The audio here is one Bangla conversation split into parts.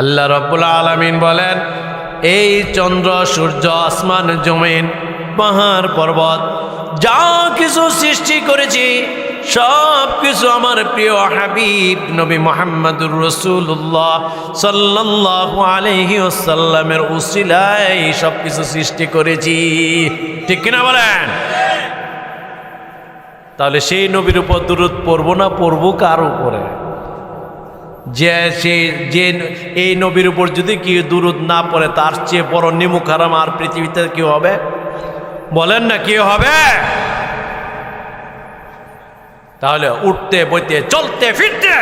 আল্লাহ রাব্বুল আলামিন বলেন, এই চন্দ্র সূর্য আসমান জমিন পাহাড় পর্বত যা কিছু সৃষ্টি করেছি সব কিছু আমার প্রিয় হাবিব নবী মুহাম্মদুর রাসূলুল্লাহ সাল্লাল্লাহু আলাইহি ওয়াসাল্লামের উসিলায় সব কিছু সৃষ্টি করেছি। ঠিক কিনা বলেন? তাহলে সেই নবীর উপর দুরূদ পড়বো না পড়বো কার উপরে? যে এই নবীর উপর যদি কি দুরূদ না পড়ে তার চেয়ে বড় নিমুখ হারাম আর পৃথিবীতে কি হবে? বলেন না কি হবে? তাহলে উঠতে বইতে চলতে ফিরতে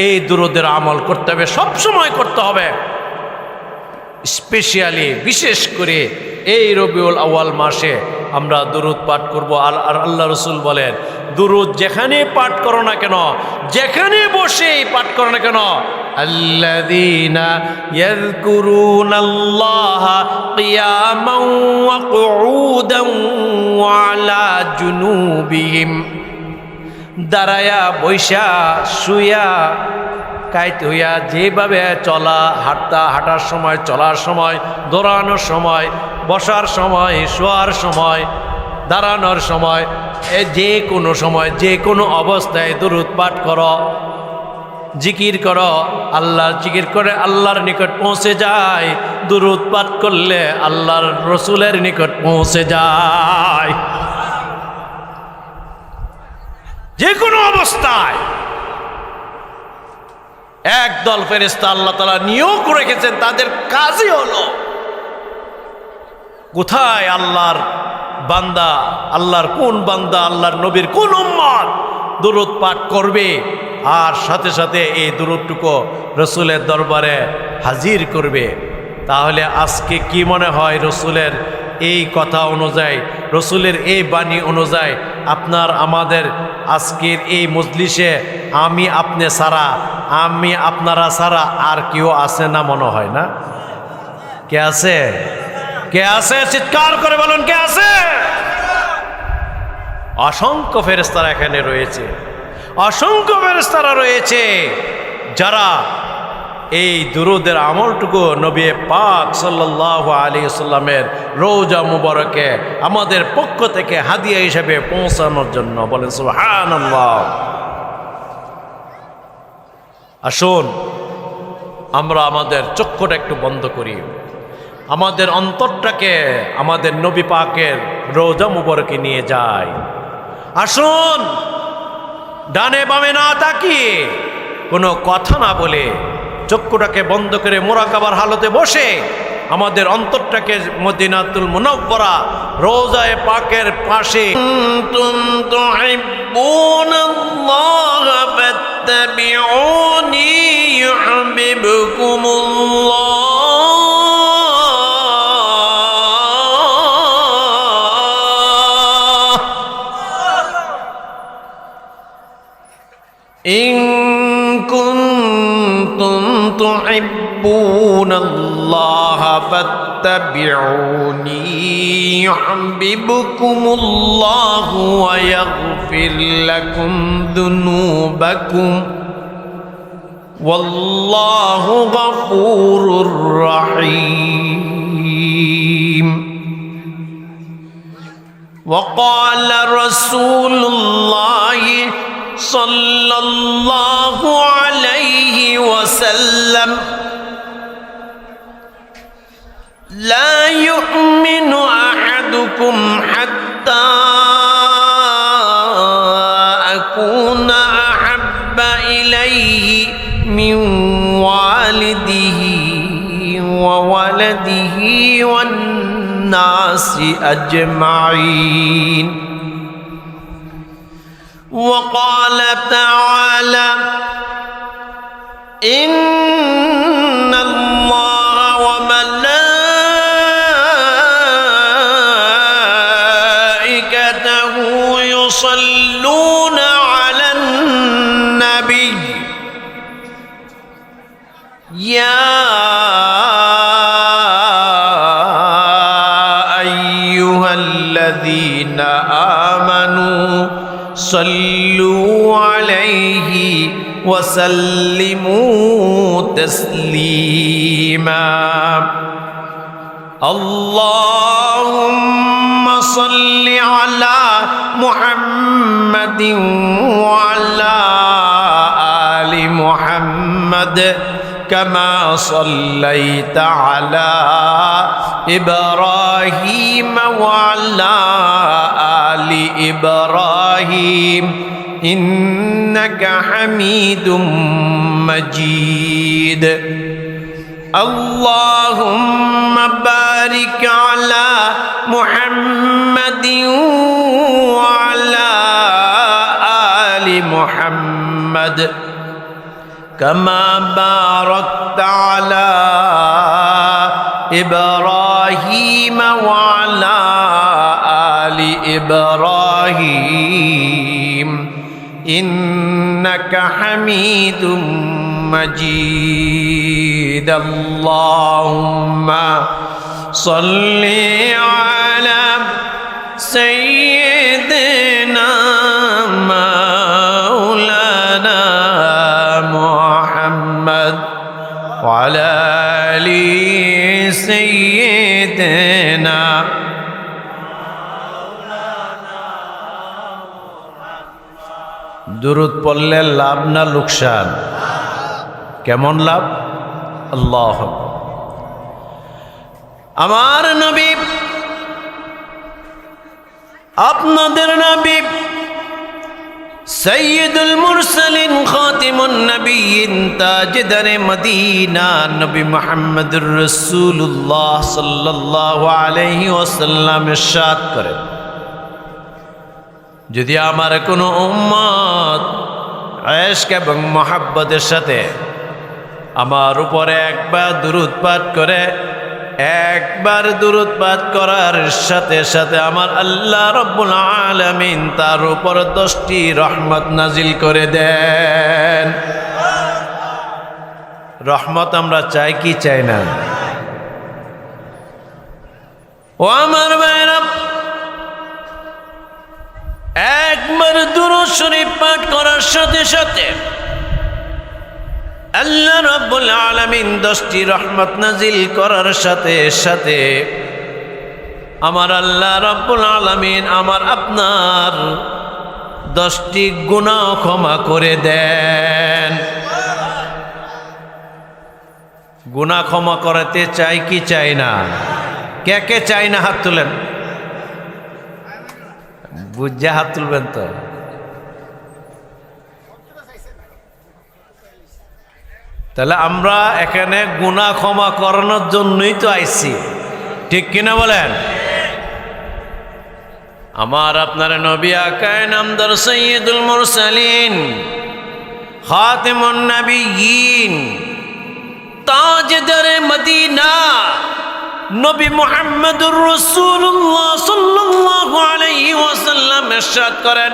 এই দুরূদের আমল করতে হবে, সব সময় করতে হবে। স্পেশালি বিশেষ করে এই রবিউল আউয়াল মাসে আমরা দুরূদ পাঠ করব। আর আল্লাহ রাসূল বলেন, দুরূদ যেখানে পাঠ করো না কেন, যেখানে বসে পাঠ করো না কেন, আল্লাযীনা ইয়াযকুরুনাল্লাহা কিয়ামান ওয়া কুউদান ওয়া আলা জুনুবিহিম, দাঁড়ায়া বৈশা শুয়া কাইতে হইয়া যেভাবে চলা হাঁটার সময়, চলার সময়, দৌড়ানোর সময়, বসার সময়, শোয়ার সময়, দাঁড়ানোর সময়, যে কোনো সময় যে কোনো অবস্থায় দুরূদ পাঠ করো, জিকির করো। আল্লাহর জিকির করে আল্লাহর নিকট পৌঁছে যায়, দুরূদ পাঠ করলে আল্লাহর রসুলের নিকট পৌঁছে যায়। যে কোনো অবস্থায় একদল ফেরেশতা আল্লাহ তাআলা নিয়োগ রেখেছেন, তাদের কাজই হলো কোথায় আল্লাহর বান্দা, আল্লাহর কোন বান্দা, আল্লাহর নবীর কোন উম্মত দুরূদ পাঠ করবে, আর সাথে সাথে এই দুরূদটুকু রসুলের দরবারে হাজির করবে। তাহলে আজকে কি মনে হয় রসুলের এই কথা অনুযায়ী, রসুলের এই বাণী অনুযায়ী আপনার আমাদের আজকের এই মজলিসে আমি আপনি ছাড়া, আমি আপনারা ছাড়া আর কেউ আছে না? মনে হয় না। কে আছে? কে আছে? চিৎকার করে বলুন, কে আছে? অসংখ্য ফেরেশতারা এখানে রয়েছে, অসংখ্য ফেরেশতারা রয়েছে যারা এই দুরূদের আমলটুকু নবী পাক সাল্লাল্লাহু আলাইহি ওয়াসাল্লামের রওজা মুবারকে আমাদের পক্ষ থেকে হাদিয়া হিসেবে পৌঁছানোর জন্য। বলেন সুবহানাল্লাহ। আসুন আমরা আমাদের চক্ষুটা একটু বন্ধ করি, আমাদের অন্তরটাকে আমাদের নবী পাকের রওজা মুবারকে নিয়ে যাই। আসুন ডানে বামে না তাকিয়ে, কোনো কথা না বলে, চক্ষুটাকে বন্ধ করে মুরাকাবার হালতে বসে আমাদের অন্তরটাকে মদিনাতুল মুনাওয়ারা রওজায়ে পাকের পাশে, কুনতুম তুহিব্বুনাল্লাহা ফাত্তাবিউনি ইউহিব্বুকুমুল্লাহ, ইন কুনতুম তুহিব্বুনাল্লাহা ফাত্তাবিউনি ইউহিব্বুকুমুল্লাহু ওয়া ইয়াগফির লাকুম যুনুবাকুম ওয়াল্লাহু গফুরুর রহিম। وقال رسول الله صلى الله عليه وسلم لا يؤمن أحدكم حتى أكون أحب إليه من والده وولده والناس أجمعين. وقال تعالى إن الله وملائكته يصلون على النبي يا أيها الذين آمنوا صلوا عليه وسلموا تسليما اللهم صل على محمد وعلى آل محمد كما صليت على إبراهيم وعلى آل إبراهيم إنك حميد مجيد اللهم بارك على محمد وعلى آل محمد كما باركت على إبراهيم وعلى آل إبراهيم إنك حميد مجيد اللهم صل على سيدنا مولانا محمد وعلى آل سيدنا দুরূদ পড়লে লাভ না লোকসান? কেমন লাভ? আল্লাহ আমার নবী আপনাদের নবী সাইয়্যিদুল মুরসালিন খাতিমুন নবিয়্যিন তাজদারে মদিনা নবী মুহাম্মদুর রাসূলুল্লাহ সাল্লাল্লাহু আলাইহি ওয়াসাল্লাম ইরশাদ করেন, যদি আমার কোনো উম্মত ইশক এবং মহব্বতের সাথে আমার উপরে একবার দুরূদ পাঠ করে, একবার দুরূদ পাঠ করার সাথে সাথে আমার আল্লাহ রাব্বুল আলামিন তার উপর 10টি রহমত নাজিল করে দেন। রহমত আমরা চাই কি চাই না? ও আমার ভাইরা, একবার দুরূদ শরীফ পাঠ করার সাথে সাথে আল্লাহ রাব্বুল আলামিন 10টি রহমত নাজিল করার সাথে সাথে আমার আল্লাহ রাব্বুল আলামিন আমার আপনার 10টি গুনাহ ক্ষমা করে দেন। গুনাহ ক্ষমা করতে চাই কি চাই না? কে কে চাই না হাত তুলেন, বুঝে হাত তুলবেন তো। তাহলে আমরা এখানে গুনাহ ক্ষমা করানোর জন্যই তো আইছি, ঠিক কিনা বলেন? আমার আপনার নবী আকায়ে নামদার সাইয়্যিদুল মুরসালিন খাতিমুন নবিয়্যিন তাজদারে মদিনা নবী মুহাম্মদুর রাসূলুল্লাহ সাল্লাল্লাহু আলাইহি ওয়াসাল্লাম ইরশাদ করেন,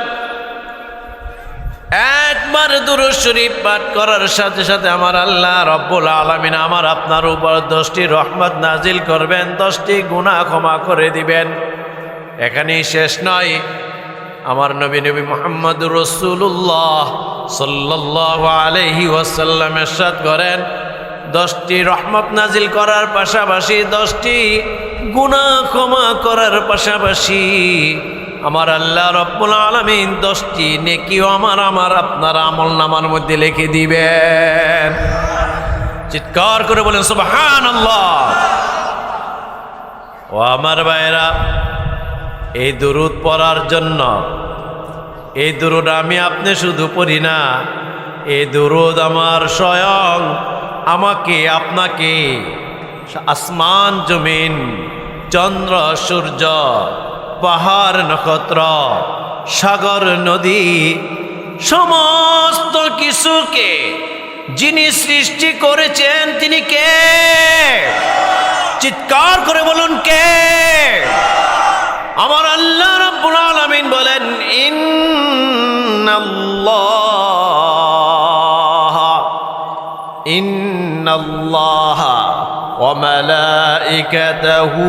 একবার দুরূদ শরীফ পাঠ করার সাথে সাথে আমার আল্লাহ রাব্বুল আলামিন আমার আপনার উপর 10টি রহমত নাজিল করবেন, 10টি গুনাহ ক্ষমা করে দিবেন। এখানেই শেষ নয়, আমার নবী মুহাম্মদুর রাসূলুল্লাহ সাল্লাল্লাহু আলাইহি ওয়াসাল্লাম ইরশাদ করেন, 10টি রহমত নাজিল করার পাশাপাশি 10টি গুনাহ ক্ষমা করার পাশাপাশি আমার আল্লাহ রাব্বুল আলামিন 10টি নেকিও আমার আপনার আমলনামার মধ্যে লিখে দিবেন। চিৎকার করে বলেন সুবহানাল্লাহ। ও আমার ভাইরা, এই দুরূদ পড়ার জন্য, এই দুরূদ আমি আপনি শুধু পড়ি না, এই দুরূদ আমার স্বয়ং আমাকে আপনাকে আসমান জমিন চন্দ্র সূর্য পাহাড় নক্ষত্র সাগর নদী সমস্ত কিছুকে যিনি সৃষ্টি করেছেন তিনি কে? চিৎকার করে বলুন কে? আমার আল্লাহ রাব্বুল আলামিন বলেন, ইন্নাল্লাহ ওয়া মালাইকাতাহু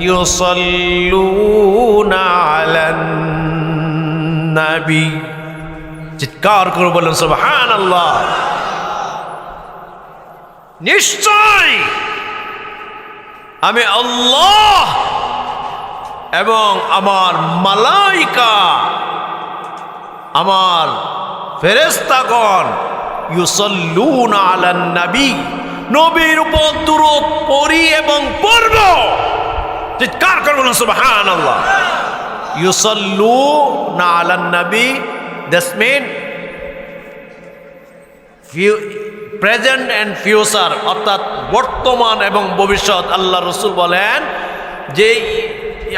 ইউসাল্লুনা আলান নবী চিৎকার করে বলেন সুবহানাল্লাহ। নিশ্চয় আমি আল্লাহ এবং আমার মালাইকা, আমার ফেরেশতাগণ ইউসাল্লুনা আলান নবী, নবীর উপর দুরূদ পড়ি এবং পড়ব। চিৎকার করে বলুন সুবহানাল্লাহ। ইউসাল্লুনা আলান নবী, that's mean present and future, অর্থাৎ বর্তমান এবং ভবিষ্যৎ। আল্লাহ রসুল বলেন যে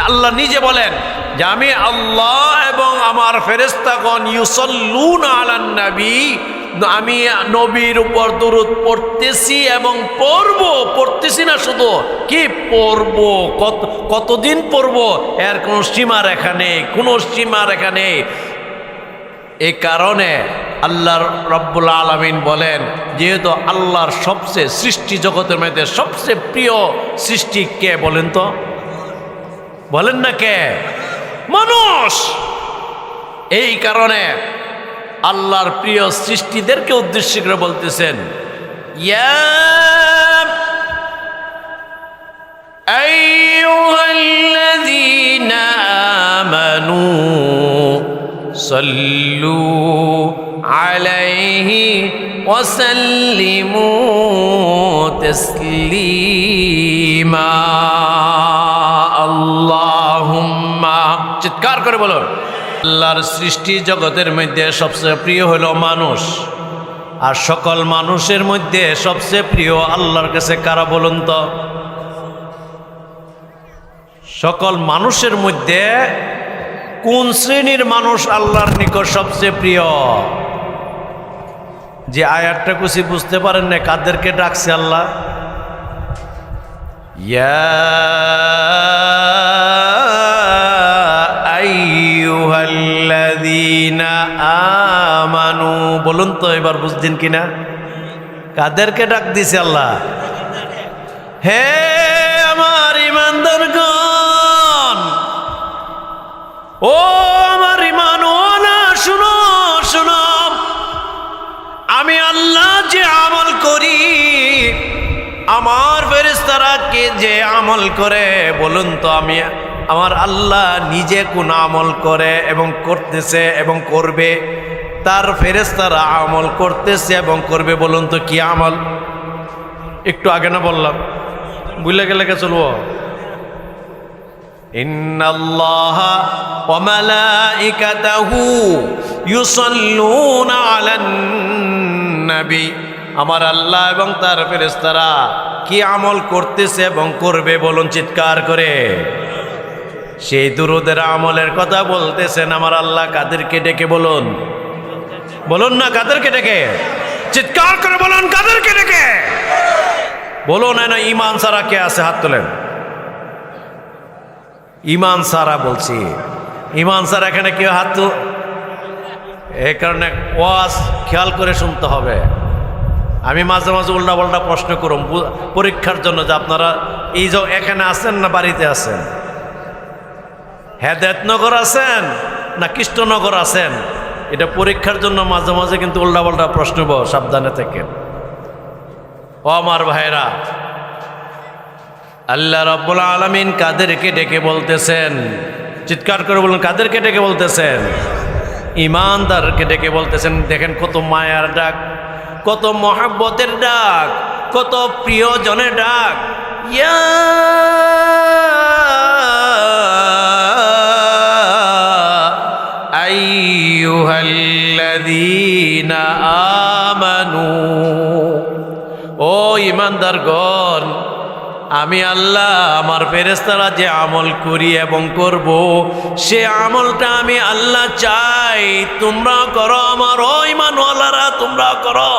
আল্লাহ নিজে বলেন যে আমি আল্লাহ এবং আমার ফেরেশতাগণ ইউসাল্লুনা আলান নবী, আমি নবীর উপর দুরূদ পড়তেছি এবং পড়তেছি না, শুধু কি পড়ব, কতদিন পড়ব এর কোনো সীমা রেখা নেই, কোনো সীমা রেখা নেই। এই কারণে আল্লাহ রব্বুল আলামিন বলেন, যেহেতু আল্লাহর সবচেয়ে সৃষ্টি জগতের মধ্যে সবচেয়ে প্রিয় সৃষ্টি কে বলেন তো? বলেন না কে? মানুষ। এই কারণে আল্লাহর প্রিয় সৃষ্টিদেরকে উদ্দেশ্য করে বলতেছেন, ইয়া আইয়ুহাল্লাযীনা আমানু সাল্লু আলাইহি ওয়া সাল্লিমু তাসলিমা। আল্লাহুম্মা, চিৎকার করে বলুন। আল্লাহর সৃষ্টি জগতের মধ্যে সবচেয়ে প্রিয় হলো মানুষ, আর সকল মানুষের মধ্যে সবচেয়ে প্রিয় আল্লাহর কাছে কারা বলুন তো? সকল মানুষের মধ্যে কোন শ্রেণীর মানুষ আল্লাহর নিকট সবচেয়ে প্রিয়? যে আয়াতটা কুছি বুঝতে পারেন না, কাদেরকে ডাকছে আল্লাহ? ইয়া আইয়ুহাল্লাযীনা আমানু, বলুন তো এবার বুঝছেন কিনা? কাদেরকে ডাক দিছে আল্লাহ? হে আমার ঈমানদারগণ, ও আমার ঈমানওয়ালা, শুনো শুনো, আমি আল্লাহ যে আমল করি, আমার ফেরেশতারা কে যে আমল করে বলুন তো? আমি আমার আল্লাহ নিজে কোন আমল করে এবং করতেছে এবং করবে, তার ফেরেশতারা আমল করতেছে এবং করবে, বলুন তো কি আমল? একটু আগে না বললাম, ভুলে গেলে কে চলবো? ইন্নাল্লাহা ওয়া মালাইকাতাহু ইউসাল্লুনা আলান নবী, আমার আল্লাহ এবং তার ফেরেশতারা কি আমল করতেছে এবং করবে, বলুন চিৎকার করে। সেই দুরূদের আমলের কথা বলতেছেন আমার আল্লাহ। কাদেরকে ডেকে বলুন? বলুন না, কাদেরকে ডেকে? চিৎকার করে বলুন, কাদেরকে ডেকে বলুন? না ঈমান ছাড়া কে আছে? হাত তোলেন। ঈমান ছাড়া বলছি, ঈমান ছাড়া এখানে কেউ হাত তো, এই কারণে ওয়াজ খেয়াল করে শুনতে হবে। আমি মাঝে মাঝে উল্টা পাল্টা প্রশ্ন করুন পরীক্ষার জন্য, যে আপনারা এই যে এখানে আছেন না বাড়িতে আছেন, হেদায়েতনগর আছেন না কৃষ্ণনগর আছেন, এটা পরীক্ষার জন্য মাঝে মাঝে কিন্তু উল্টা পাল্টা প্রশ্ন, সাবধানে থাকেন। ও আমার ভাইরা, আল্লাহ রাব্বুল আলামিন কাদেরকে ডেকে বলতেছেন? চিৎকার করে বলুন, কাদেরকে ডেকে বলতেছেন? ঈমানদারকে ডেকে বলতেছেন। দেখেন কত মায়ার ডাক, কত মহব্বতের ডাক, কত প্রিয়জনের ডাক। ইয়া আইয়ুহাল্লাযীনা আমানু, ও ঈমানদারগণ, আমি আল্লাহ আমার ফেরেশতারা যে আমল করি এবং করব, সে আমলটা আমি আল্লাহ চাই তোমরা করো। আমার ও ঈমানওয়ালারা, তোমরা করো।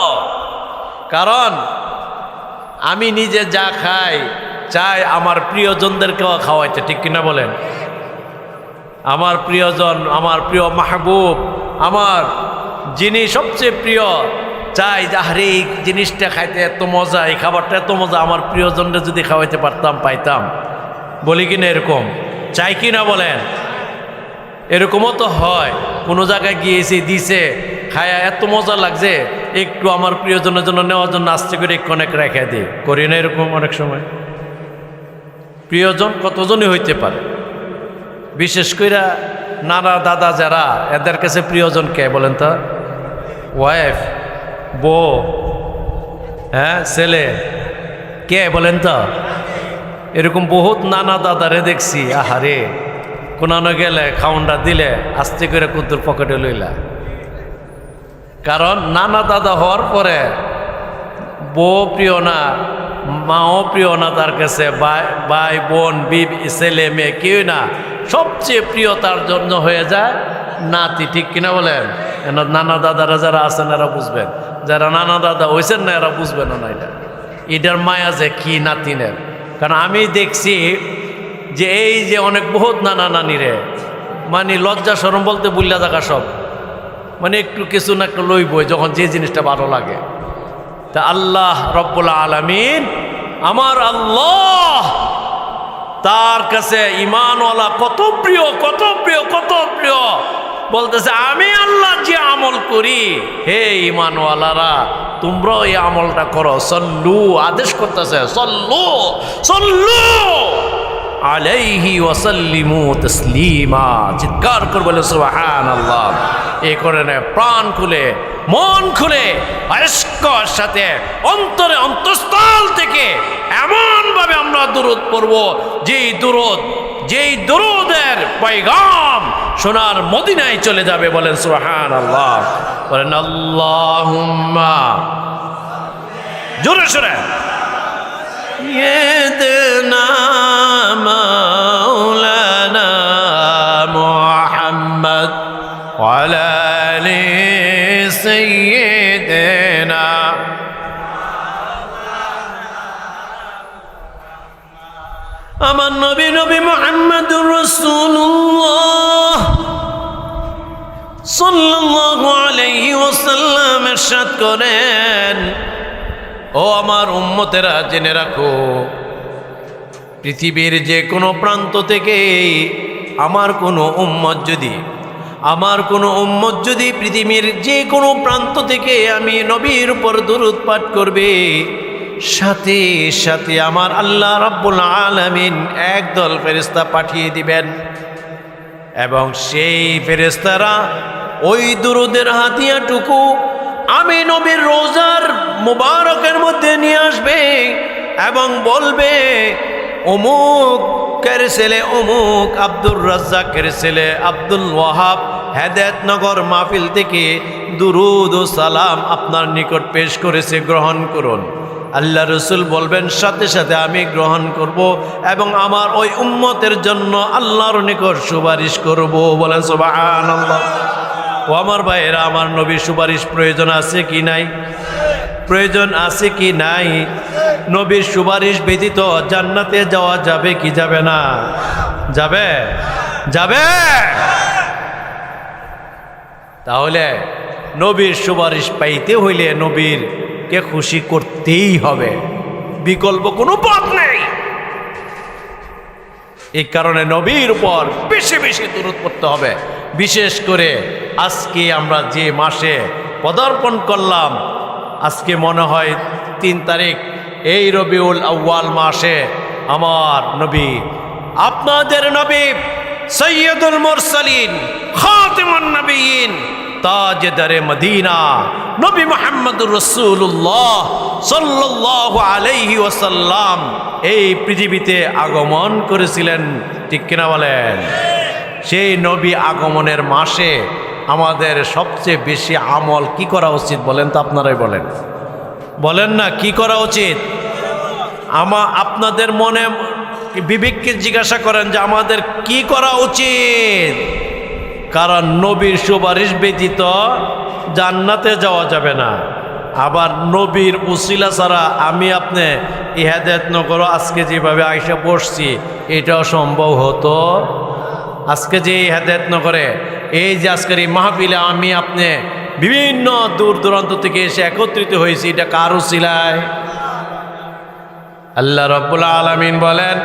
কারণ আমি নিজে যা খাই চাই আমার প্রিয়জনদেরকেও খাওয়াইতে, ঠিক কিনা বলেন? আমার প্রিয়জন, আমার প্রিয় মাহবুব, আমার যিনি সবচেয়ে প্রিয়, চাই যে আরে এই জিনিসটা খাইতে এত মজা, এই খাবারটা এত মজা, আমার প্রিয়জনরা যদি খাওয়াইতে পারতাম, পাইতাম। বলি কিনা এরকম? চাই কি না বলেন? এরকমও তো হয়, কোনো জায়গায় গিয়েছি, দিছে, খায়া এত মজা লাগছে, একটু আমার প্রিয়জনের জন্য নেওয়ার জন্য আস্তে করে অনেক রেখে দিই, করি না এরকম অনেক সময়? প্রিয়জন কতজনই হইতে পারে, বিশেষ করে নানা দাদা যারা, এদের কাছে প্রিয়জন কে বলেন তো? ওয়াইফ, বউ, হ্যাঁ, ছেলে, কে বলেন তো? এরকম বহুত নানা দাদারে দেখছি, আহারে কোনানো গেলে খাউন্ডা দিলে আস্তে করে কুদ্দুর পকেটে লইলা। কারণ নানা দাদা হওয়ার পরে বউ প্রিয় না, মাও প্রিয় না তার কাছে, ভাই বোন বিবি ছেলে মেয়ে কেউ না, সবচেয়ে প্রিয় তার জন্য হয়ে যায় নাতি। ঠিক কিনা বলেন? নানা দাদারা যারা আছেন এরা বুঝবেন, যারা নানা দাদা হয়েছেন না এরা বুঝবেন না এটার মায়া যে কি নাতিনের। কারণ আমি দেখছি যে এই যে অনেক বহুত নানা নানিরে মানে লজ্জা শরম বলতে বুল্লা থাকা সব, মানে একটু কিছু না একটু লইবই যখন যে জিনিসটা ভালো লাগে। তা আল্লাহ রব্বুল আলামিন, আমার আল্লাহ, তার কাছে ঈমানওয়ালা কত প্রিয়, কত প্রিয়, কত প্রিয়। বলতেছে আমি আল্লাহ যে আমল করি, হে ঈমানওয়ালারা তোমরাও এই আমলটা করো। সল্লু, আদেশ করতেছে, সল্লু সল্লু আলাইহি ওয়াসাল্লিমু তাসলিমা। চিৎকার করে বলে সুবহানাল্লাহ। এই করে নেয় প্রাণ খুলে, মন খুলে, আশকার সাথে, অন্তরে অন্তঃস্থল থেকে এমনভাবে আমরা দুরূদ পড়ব, যেই দুরূদের পয়গাম সোনার মদিনায় চলে যাবে। বলেন সুবহানাল্লাহ, বলেন আল্লাহুম্মা, জোরে সোরে, ইয়েদনা মাওলানা মুহাম্মদ ওয়া আলা আলি সাইয়্যিদিনা। আমার নবী মুহাম্মদুর রাসূলুল্লাহ সাল্লাল্লাহু আলাইহি ওয়াসাল্লাম ইরশাদ করেন, ও আমার উম্মতেরা জেনে রাখো, পৃথিবীর যে কোনো প্রান্ত থেকে আমার কোনো উম্মত যদি পৃথিবীর যে কোনো প্রান্ত থেকে আমি নবীর উপর দুরূদ পাঠ করবে, সাথে সাথে আমার আল্লাহ রাব্বুল আলামিন একদল ফেরেশতা পাঠিয়ে দিবেন, এবং সেই ফেরেশতারা ওই দুরূদের হাতিয়াটুকু আমি নবীর রোজার মুবারকের মধ্যে নিয়ে আসবে এবং বলবে, অমুকের ছেলে অমুক, আব্দুর রাজ্জাকের ছেলে আব্দুল ওয়াহাব হেদায়েতনগর মাহফিল থেকে দুরূদ ও সালাম আপনার নিকট পেশ করেছে, গ্রহণ করুন। আল্লাহ রসুল বলবেন, সাথে সাথে আমি গ্রহণ করব এবং আমার ওই উম্মতের জন্য আল্লাহর নিকট সুপারিশ করব। বলেন সুবহানাল্লাহ। ও আমার ভাইয়েরা, আমার নবীর সুপারিশ প্রয়োজন আছে কি নাই? প্রয়োজন আছে কি নাই? নবীর সুপারিশ ব্যতীত জান্নাতে যাওয়া যাবে কি যাবে না? যাবে, যাবে। তাহলে নবীর সুপারিশ পাইতে হইলে নবীর কে খুশি করতেই হবে, বিকল্প কোনো পথ নেই। এই কারণে নবীর উপর বেশি বেশি দুরূদ পড়তে হবে। বিশেষ করে আজকে আমরা যে মাসে পদার্পণ করলাম, আজকে মনে হয় 3 তারিখ, এই রবিউল আউয়াল মাসে আমার নবী, আপনাদের নবী, সৈয়দুল মুরসালিন, খাতিমুন নবিয়্যিন, তাজদারে মদিনা, নবী মুহাম্মদুর রাসূলুল্লাহ সাল্লাল্লাহু আলাইহি ওয়াসাল্লাম এই পৃথিবীতে আগমন করেছিলেন। ঠিক কিনা বলেন? সেই নবী আগমনের মাসে আমাদের সবচেয়ে বেশি আমল কি করা উচিত বলেন তো? আপনারাই বলেন, বলেন না কি করা উচিত? আপনাদের মনে বিবেককে জিজ্ঞাসা করেন যে আমাদের কি করা উচিত। কারণ নবীর সুপারিশ ব্যতীত জান্নাতে যাওয়া যাবে না। আবার নবীর উসিলা ছাড়া আমি আপনি হেদায়েতনগর আজকে যেভাবে আইসা বসছি এটাও সম্ভব হতো। আজকে যে হেদায়েতনগরে এই যে আজকের এই মাহফিলে আমি আপনি বিভিন্ন দূর দূরান্ত থেকে এসে একত্রিত হয়েছি, এটা কার উসিলায়? আল্লাহ রাব্বুল আলামিন বলেন,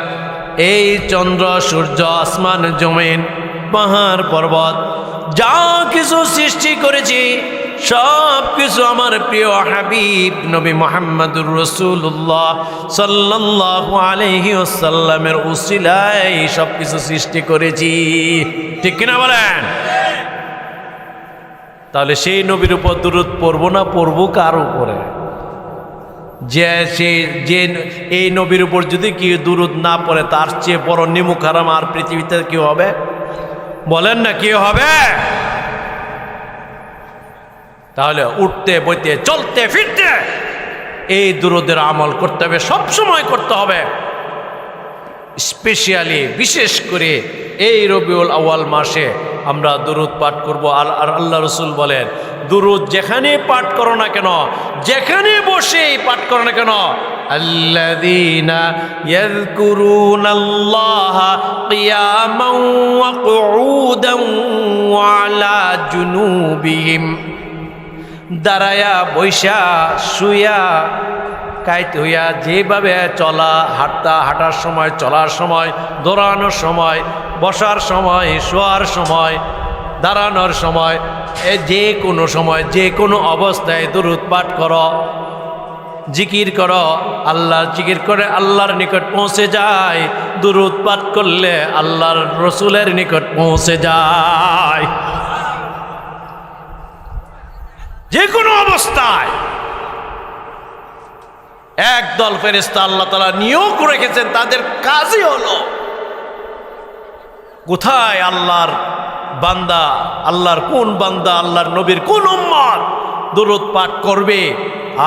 এই চন্দ্র সূর্য আসমান জমিন পাহাড় পর্বত যা কিছু সৃষ্টি করেছি সব কিছু আমার প্রিয় হাবিব নবী মুহাম্মদুর রাসূলুল্লাহ সাল্লাল্লাহু আলাইহি ওয়াসাল্লামের উসিলায় সব কিছু সৃষ্টি করেছি। ঠিক কিনা বলেন? তাহলে সেই নবীর উপর দুরূদ পড়বো না পড়বো কার উপরে? যে এই নবীর উপর যদি কি দুরূদ না পড়ে তার চেয়ে বড় নিমুখ হারাম আর পৃথিবীতে কি হবে? বলেন না কি হবে? তাহলে উঠতে বইতে চলতে ফিরতে এই দুরূদের আমল করতে হবে, সবসময় করতে হবে। স্পেশালি বিশেষ করে এই রবিউল আউয়াল মাসে আমরা দুরূদ পাঠ করব। আর আল্লাহ রসুল বলেন, দুরূদ যেখানে পাঠ করো না কেন, যেখানে বসে পাঠ করো না কেন, আল্লাযীনা ইয়াযকুরুনাল্লাহা কিয়ামান ওয়া কুউদান ওয়া আলা জুনুবিহিম, দাঁড়ায়া বৈশা শুয়া কাইতে হইয়া যেভাবে চলা হাঁটার সময়, চলার সময়, দৌড়ানোর সময়, বসার সময়, শোয়ার সময়, দাঁড়ানোর সময়, যে কোনো সময় যে কোনো অবস্থায় দুরূদ পাঠ করো, জিকির করো। আল্লাহর জিকির করে আল্লাহর নিকট পৌঁছে যায়, দুরূদ পাঠ করলে আল্লাহর রসুলের নিকট পৌঁছে যায়। যে কোনো অবস্থায় একদল ফেরেশতা আল্লাহ তাআলা নিয়োগ রেখেছেন, তাদের কাজই হলো কোথায় আল্লাহর বান্দা, আল্লাহর কোন বান্দা, আল্লাহর নবীর কোন উম্মত দুরূদ পাঠ করবে,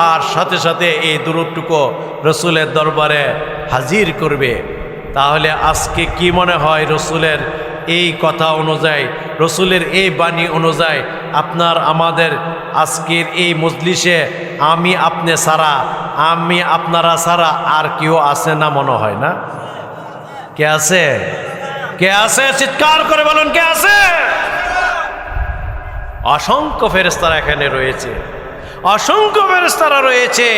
আর সাথে সাথে এই দুরূদটুকু রসুলের দরবারে হাজির করবে। তাহলে আজকে কি মনে হয়, রসুলের এই কথা অনুযায়ী, রসুলের এই বাণী অনুযায়ী আপনার আমাদের আজকের এই মজলিসে আমি আপনি ছাড়া, আমি আপনারা ছাড়া আর কেউ আছে না? মনে হয় না। কে আছে? কে আছে? চিৎকার করে বলুন, কে আছে? অসংখ্য ফেরেশতারা এখানে রয়েছে, অসংখ্য ফেরেশতারা রয়েছে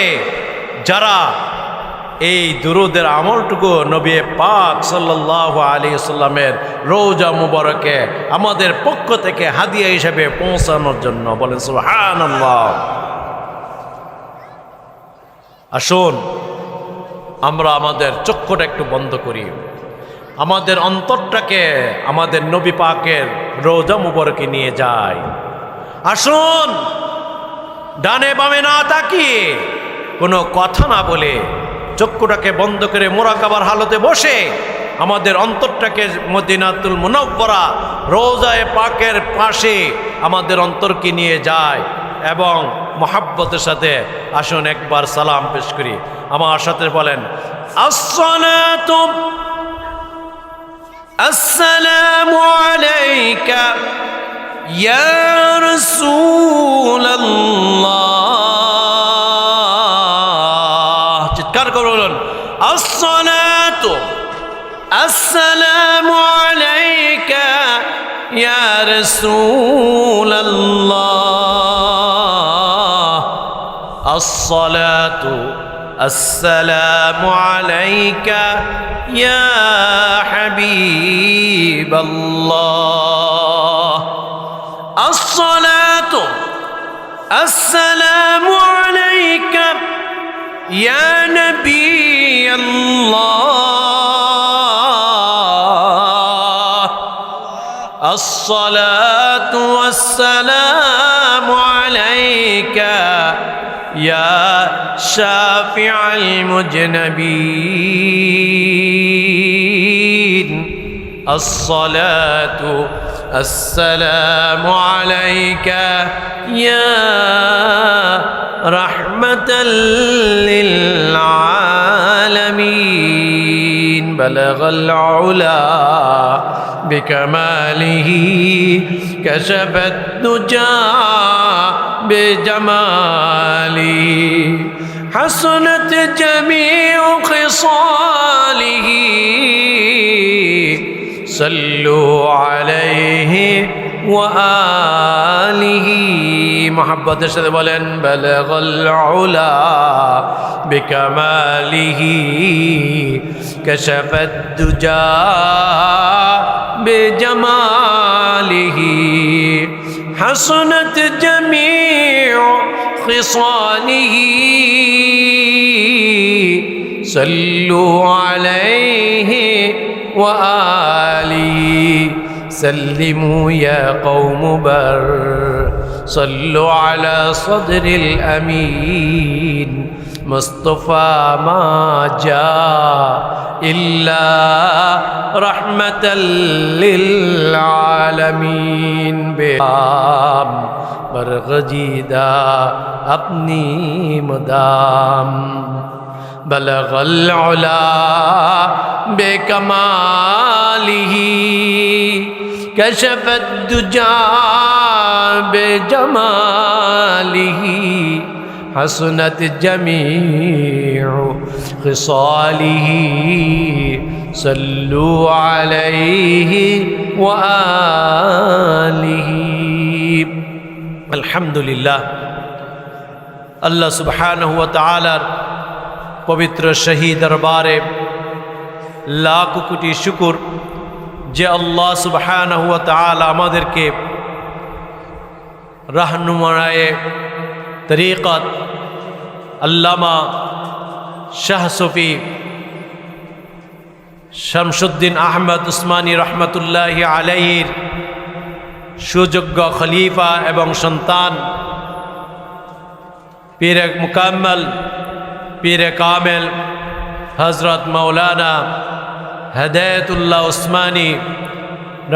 যারা এই দুরূদের আমলটুকু নবী পাক সাল্লাল্লাহু আলাইহি ওয়াসাল্লামের রওজা মুবারকে আমাদের পক্ষ থেকে হাদিয়া হিসেবে পৌঁছানোর জন্য। বলেন সুবহানাল্লাহ। আসুন আমরা আমাদের চক্ষুটা একটু বন্ধ করি, আমাদের অন্তরটাকে আমাদের নবী পাকের রওজা মুবারকে নিয়ে যাই। আসুন ডানে বামে না তাকিয়ে, কোনো কথা না বলে, চক্ষুটাকে বন্ধ করে মুরাকাবার হালতে বসে আমাদের অন্তরটাকে মদিনাতুল মুনাওয়ারা রওজায়ে পাকের পাশে আমাদের অন্তরকে নিয়ে যায় এবং মহাব্বতের সাথে আসুন একবার সালাম পেশ করি। আমার সাথে বলেন, আসসালাতু আসসালামু আলাইকা ইয়া রাসূলুল্লাহ। চিৎকার করে বলুন, আসসালাতু আসসালামু আলাইকা ইয়া রাসূলুল্লাহ। আসসালাতু আসসালামু আলাইকা ইয়া হাবিবাল্লাহ। আসসালাতু আসসালামু আলাইকা ইয়া নবিয়াল্লাহ। আসসালাতু ওয়াসসালামু আলাইকা ইয়া শাফিআল মুজনাবিন। আসসালাতু আসসালামু আলাইকা ইয়া রাহমাতাল লিল আলামিন। বালাগাল উলা বিকামালিহি কাশাফাত দুজা বিজামালিহি হাসানাত জামিউ খিসালিহি সাল্লু আলাইহি ওয়া আলিহি। মুহাব্বতের সাথে বলেন, বালাগাল উলা বিকামালিহি কাশাফাত দুজা বিজামালিহি حسنت جميع خصاله صلوا عليه وآله سلموا يا قوم بر صلوا على صدر الأمين مصطفى ما جاء إلا رحمة للعالمين بام برغجيدا अपनी मदाम بلغ العلا بكماله كشف الدجى بجماله حسنت جميع خصاله صلوا عليه وآله الحمد لله আল্লাহ সুবহানাহু ওয়া তাআলার পবিত্র শাহী দরবারে লাখ কোটি শুকর যে আল্লাহ সুবহানাহু ওয়া তাআলা আমাদেরকে রাহনুমায়ে তরিকত আল্লামা শাহ সফি শামসুদ্দিন আহমদ উসমানী রহমতুল্লাহি আলাইহির সুযোগ্য খলিফা এবং সন্তান পীরে মুকাম্মল পীরে কামেল হযরত মাওলানা হেদায়েতুল্লাহ উসমানী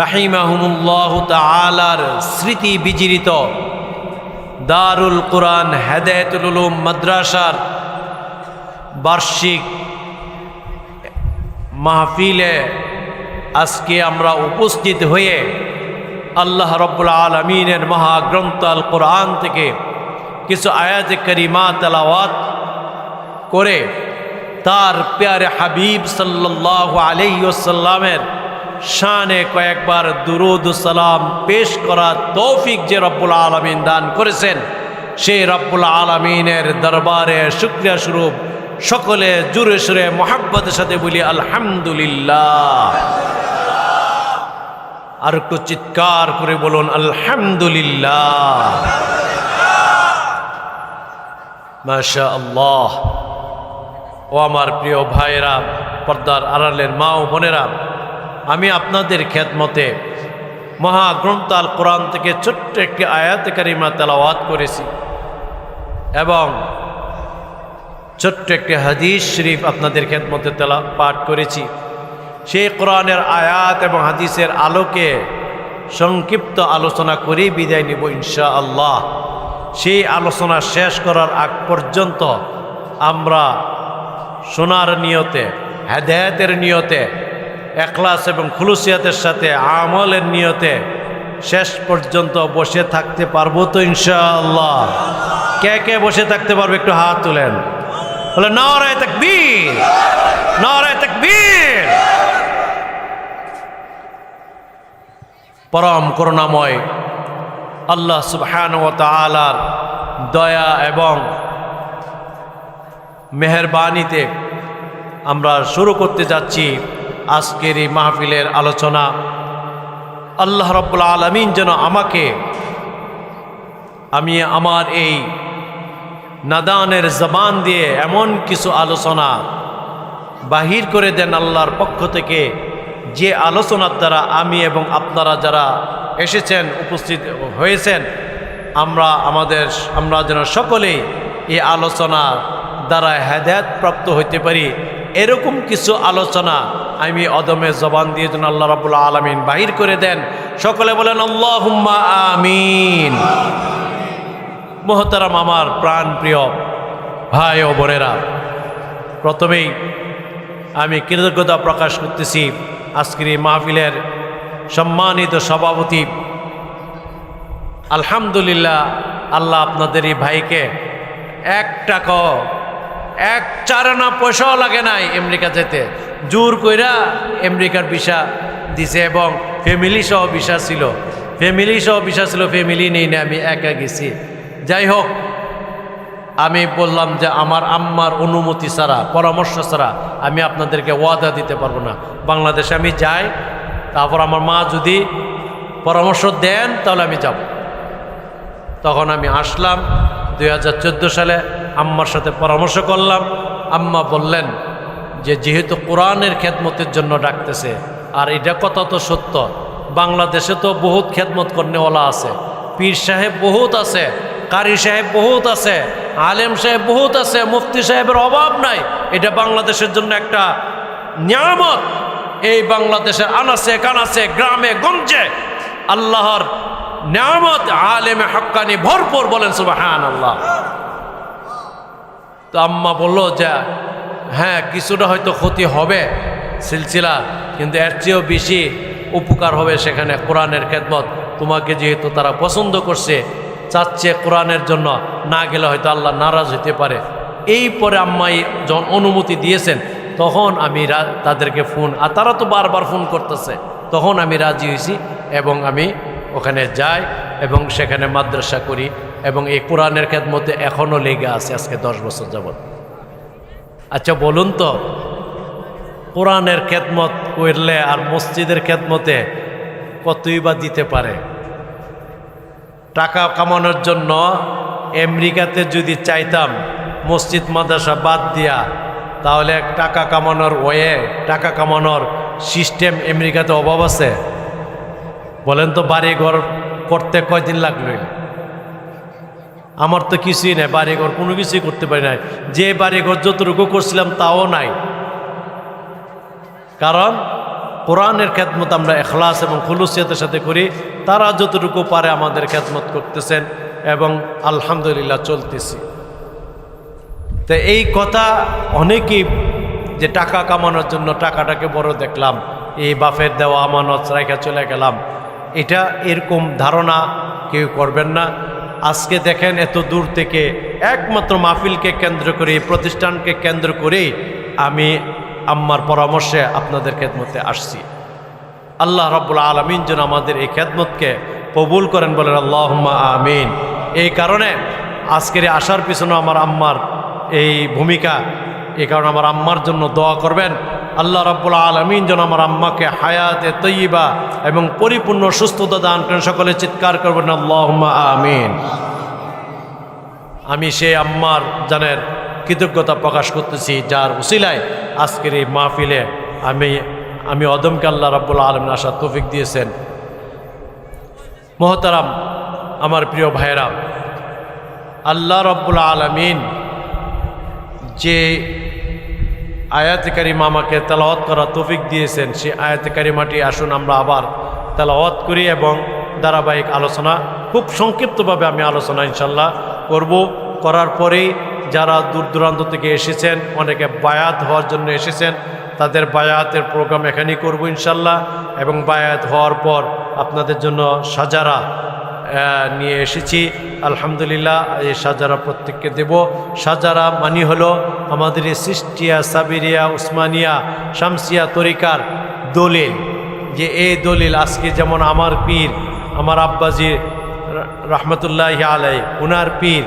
রাহিমাহুমুল্লাহু তাআলার স্মৃতি বিজড়িত দারুল কুরআন হেদায়েতুল উলুম মাদ্রাসার বার্ষিক মাহফিলে আজকে আমরা উপস্থিত হয়ে আল্লাহ রাব্বুল আলামিনের মহাগ্রন্থ আল কোরআন থেকে কিছু আয়াতে কারিমা তেলাওয়াত করে তার প্যারে হাবিব সাল্লাল্লাহু আলাইহি ওয়াসাল্লামের শানে কয়েকবার দুরূদ ও সালাম পেশ করার তৌফিক যে রব্বুল আলামিন দান করেছেন সেই রব্বুল আলামিনের দরবারে শুকরিয়া স্বরূপ সকলে জোরে সোরে মুহাব্বতের সাথে বলি আলহামদুলিল্লাহ। আর একটু চিৎকার করে বলুন আলহামদুলিল্লাহ। মাশাআল্লাহ। ও আমার প্রিয় ভাইরা, পর্দার আড়ালের মা ও বোনেরা, আমি আপনাদের খেদমতে মহাগ্রন্থ আল কোরআন থেকে ছোট্ট একটি আয়াতে কারিমা তেলাওয়াত করেছি এবং ছোট্ট একটি হাদিস শরীফ আপনাদের খেদমতে পাঠ করেছি। সেই কোরআনের আয়াত এবং হাদিসের আলোকে সংক্ষিপ্ত আলোচনা করেই বিদায় নিব ইনশাআল্লাহ। সেই আলোচনা শেষ করার আগ পর্যন্ত আমরা শোনার নিয়তে, হেদায়েতের নিয়তে, ইখলাস এবং খুলুসিয়াতের সাথে আমলের নিয়তে শেষ পর্যন্ত বসে থাকতে পারবো তো ইনশাআল্লাহ? কে কে বসে থাকতে পারবে একটু হাত তুলেন। বলে নারায়ে তাকবীর, নারায়ে তাকবীর। পরম করুণাময় আল্লাহ সুবহানাহু ওয়া তাআলার দয়া এবং মেহেরবানিতে আমরা শুরু করতে যাচ্ছি আজকের এই মাহফিলের আলোচনা। আল্লাহ রাব্বুল আলামিন যেন আমি আমার এই নাদানের জবান দিয়ে এমন কিছু আলোচনা বাহির করে দেন আল্লাহর পক্ষ থেকে, যে আলোচনার দ্বারা আমি এবং আপনারা যারা এসেছেন, উপস্থিত হয়েছেন, আমরা যেন সকলেই এই আলোচনা দ্বারা হেদায়েত প্রাপ্ত হইতে পারি। এরকম কিছু আলোচনা আমি অদমে জবান দিয়ে যেন আল্লাহ রাব্বুল আলামিন বাহির করে দেন। সকলে বলেন আল্লাহুম্মা আমিন। মোহতারাম আমার প্রাণ প্রিয় ভাই ও বোনেরা, প্রথমেই আমি কৃতজ্ঞতা প্রকাশ করতেছি আজকের এই মাহফিলের সম্মানিত সভাপতি। আলহামদুলিল্লাহ, আল্লাহ আপনাদের এই ভাইকে এক চারানা পয়সাও লাগে নাই আমেরিকা যেতে, জোর কইরা আমেরিকার ভিসা দিছে এবং ফ্যামিলি সহ ভিসা ছিল, ফ্যামিলি নেই না, আমি একা গেছি। যাই হোক, আমি বললাম যে আমার আম্মার অনুমতি ছাড়া, পরামর্শ ছাড়া আমি আপনাদেরকে ওয়াদা দিতে পারবো না। বাংলাদেশে আমি যাই, তারপর আমার মা যদি পরামর্শ দেন তাহলে আমি যাব। তখন আমি আসলাম 2014 সালে, আম্মার সাথে পরামর্শ করলাম। আম্মা বললেন যে যেহেতু কোরআনের খেদমতের জন্য ডাকতেছে, আর এটা কথা তো সত্য, বাংলাদেশে তো বহুত খেদমত করনেওয়ালা আছে, পীর সাহেব বহুত আছে, কারি সাহেব বহুত আছে, আলেম সাহেব বহুত আছে, মুফতি সাহেবের অভাব নাই। এটা বাংলাদেশের জন্য একটা নিয়ামত। এই বাংলাদেশের আনাচে কানাচে গ্রামে গঞ্জে আল্লাহর নিয়ামত, আলেমে হক্কানি ভরপুর, বলেন সুবহানাল্লাহ। তো আম্মা বলল যে হ্যাঁ, কিছুটা হয়তো ক্ষতি হবে সিলসিলা, কিন্তু এর চেয়েও বেশি উপকার হবে সেখানে কোরআনের খেদমত। তোমাকে যেহেতু তারা পছন্দ করছে, চাচ্ছে কোরআনের জন্য, না গেলে হয়তো আল্লাহ নারাজ হইতে পারে। এই পরে আম্মাই যখন অনুমতি দিয়েছেন, তখন আমি তাদেরকে ফোন, আর তারা তো বারবার ফোন করতেছে, তখন আমি রাজি হয়েছি এবং আমি ওখানে যাই এবং সেখানে মাদ্রাসা করি এবং এই কোরআনের খেদমতে এখনও লেগে আছে আজকে 10 বছর যাবত। আচ্ছা বলুন তো, কোরআনের খেদমত করলে আর মসজিদের খেদমতে কতই বা দিতে পারে? টাকা কামানোর জন্য আমেরিকাতে যদি চাইতাম মসজিদ মাদ্রাসা বাদ দিয়া, তাহলে টাকা কামানোর টাকা কামানোর সিস্টেম আমেরিকাতে অভাব আছে? বলেন তো, বাড়ি ঘর করতে কয়দিন লাগলো? আমার তো কিছুই নাই, বাড়িঘর কোনো কিছুই করতে পারি নাই। যে বাড়িঘর যতটুকু করছিলাম তাও নাই, কারণ কোরআনের খেদমত আমরা ইখলাস এবং খুলুসিয়তের সাথে করি। তারা যতটুকু পারে আমাদের খেদমত করতেছেন এবং আলহামদুলিল্লাহ চলতেছি। তো এই কথা অনেকেই যে টাকা কামানোর জন্য টাকাটাকে বড় দেখলাম, এই বাফের দেওয়া আমানত রাইখা চলে গেলাম, এটা এরকম ধারণা কেউ করবেন না। আজকে দেখেন এত দূর থেকে একমাত্র মাহফিলকে কেন্দ্র করে, প্রতিষ্ঠানকে কেন্দ্র করেই আমি আম্মার পরামর্শে আপনাদের খেদমতে আসছি। আল্লাহ রাব্বুল আলামিন যেন আমাদের এই খেদমতকে কবুল করেন, বলেন আল্লাহুম্মা আমিন। এই কারণে আজকের আসার পিছনে আমার আম্মার এই ভূমিকা, এই কারণে আমার আম্মার জন্য দোয়া করবেন। আল্লাহ রাব্বুল আলামিন যেন আমার আম্মাকে হায়াতে তৈয়্যিবা এবং পরিপূর্ণ সুস্থতা দান করেন। সকলে চিৎকার করবেন আল্লাহুম্মা আমিন। আমি সেই আম্মার জানের কৃতজ্ঞতা প্রকাশ করতেছি, যার উসিলায় আজকের এই মাহফিলে আমি অদমকে আল্লাহ রাব্বুল আলামিন আসার তৌফিক দিয়েছেন। মোহতারাম আমার প্রিয় ভাইরা, আল্লাহ রাব্বুল আলামিন যে আয়াতে কারিমা আমাকে তেলাওয়াত করার তৌফিক দিয়েছেন, সেই আয়াতে কারিমাটি আসুন আমরা আবার তেলাওয়াত করি এবং ধারাবাহিক আলোচনা, খুব সংক্ষিপ্তভাবে আমি আলোচনা ইনশাল্লাহ করব। করার পরেই যারা দূর দূরান্ত থেকে এসেছেন, অনেকে বায়াত হওয়ার জন্য এসেছেন, তাদের বায়াতের প্রোগ্রাম এখানেই করব ইনশাল্লাহ। এবং বায়াত হওয়ার পর আপনাদের জন্য সাজারা নিয়ে এসেছি, আলহামদুলিল্লাহ। এই সাজারা প্রত্যেককে দেব। সাজারা মানি হলো আমাদের এই সিস্টিয়া, সাবিরিয়া, উসমানিয়া, শামসিয়া তরিকার দলিল। যে এই দলিল আজকে যেমন আমার পীর, আমার আব্বাজি রহমতুল্লাহি আলাই, উনার পীর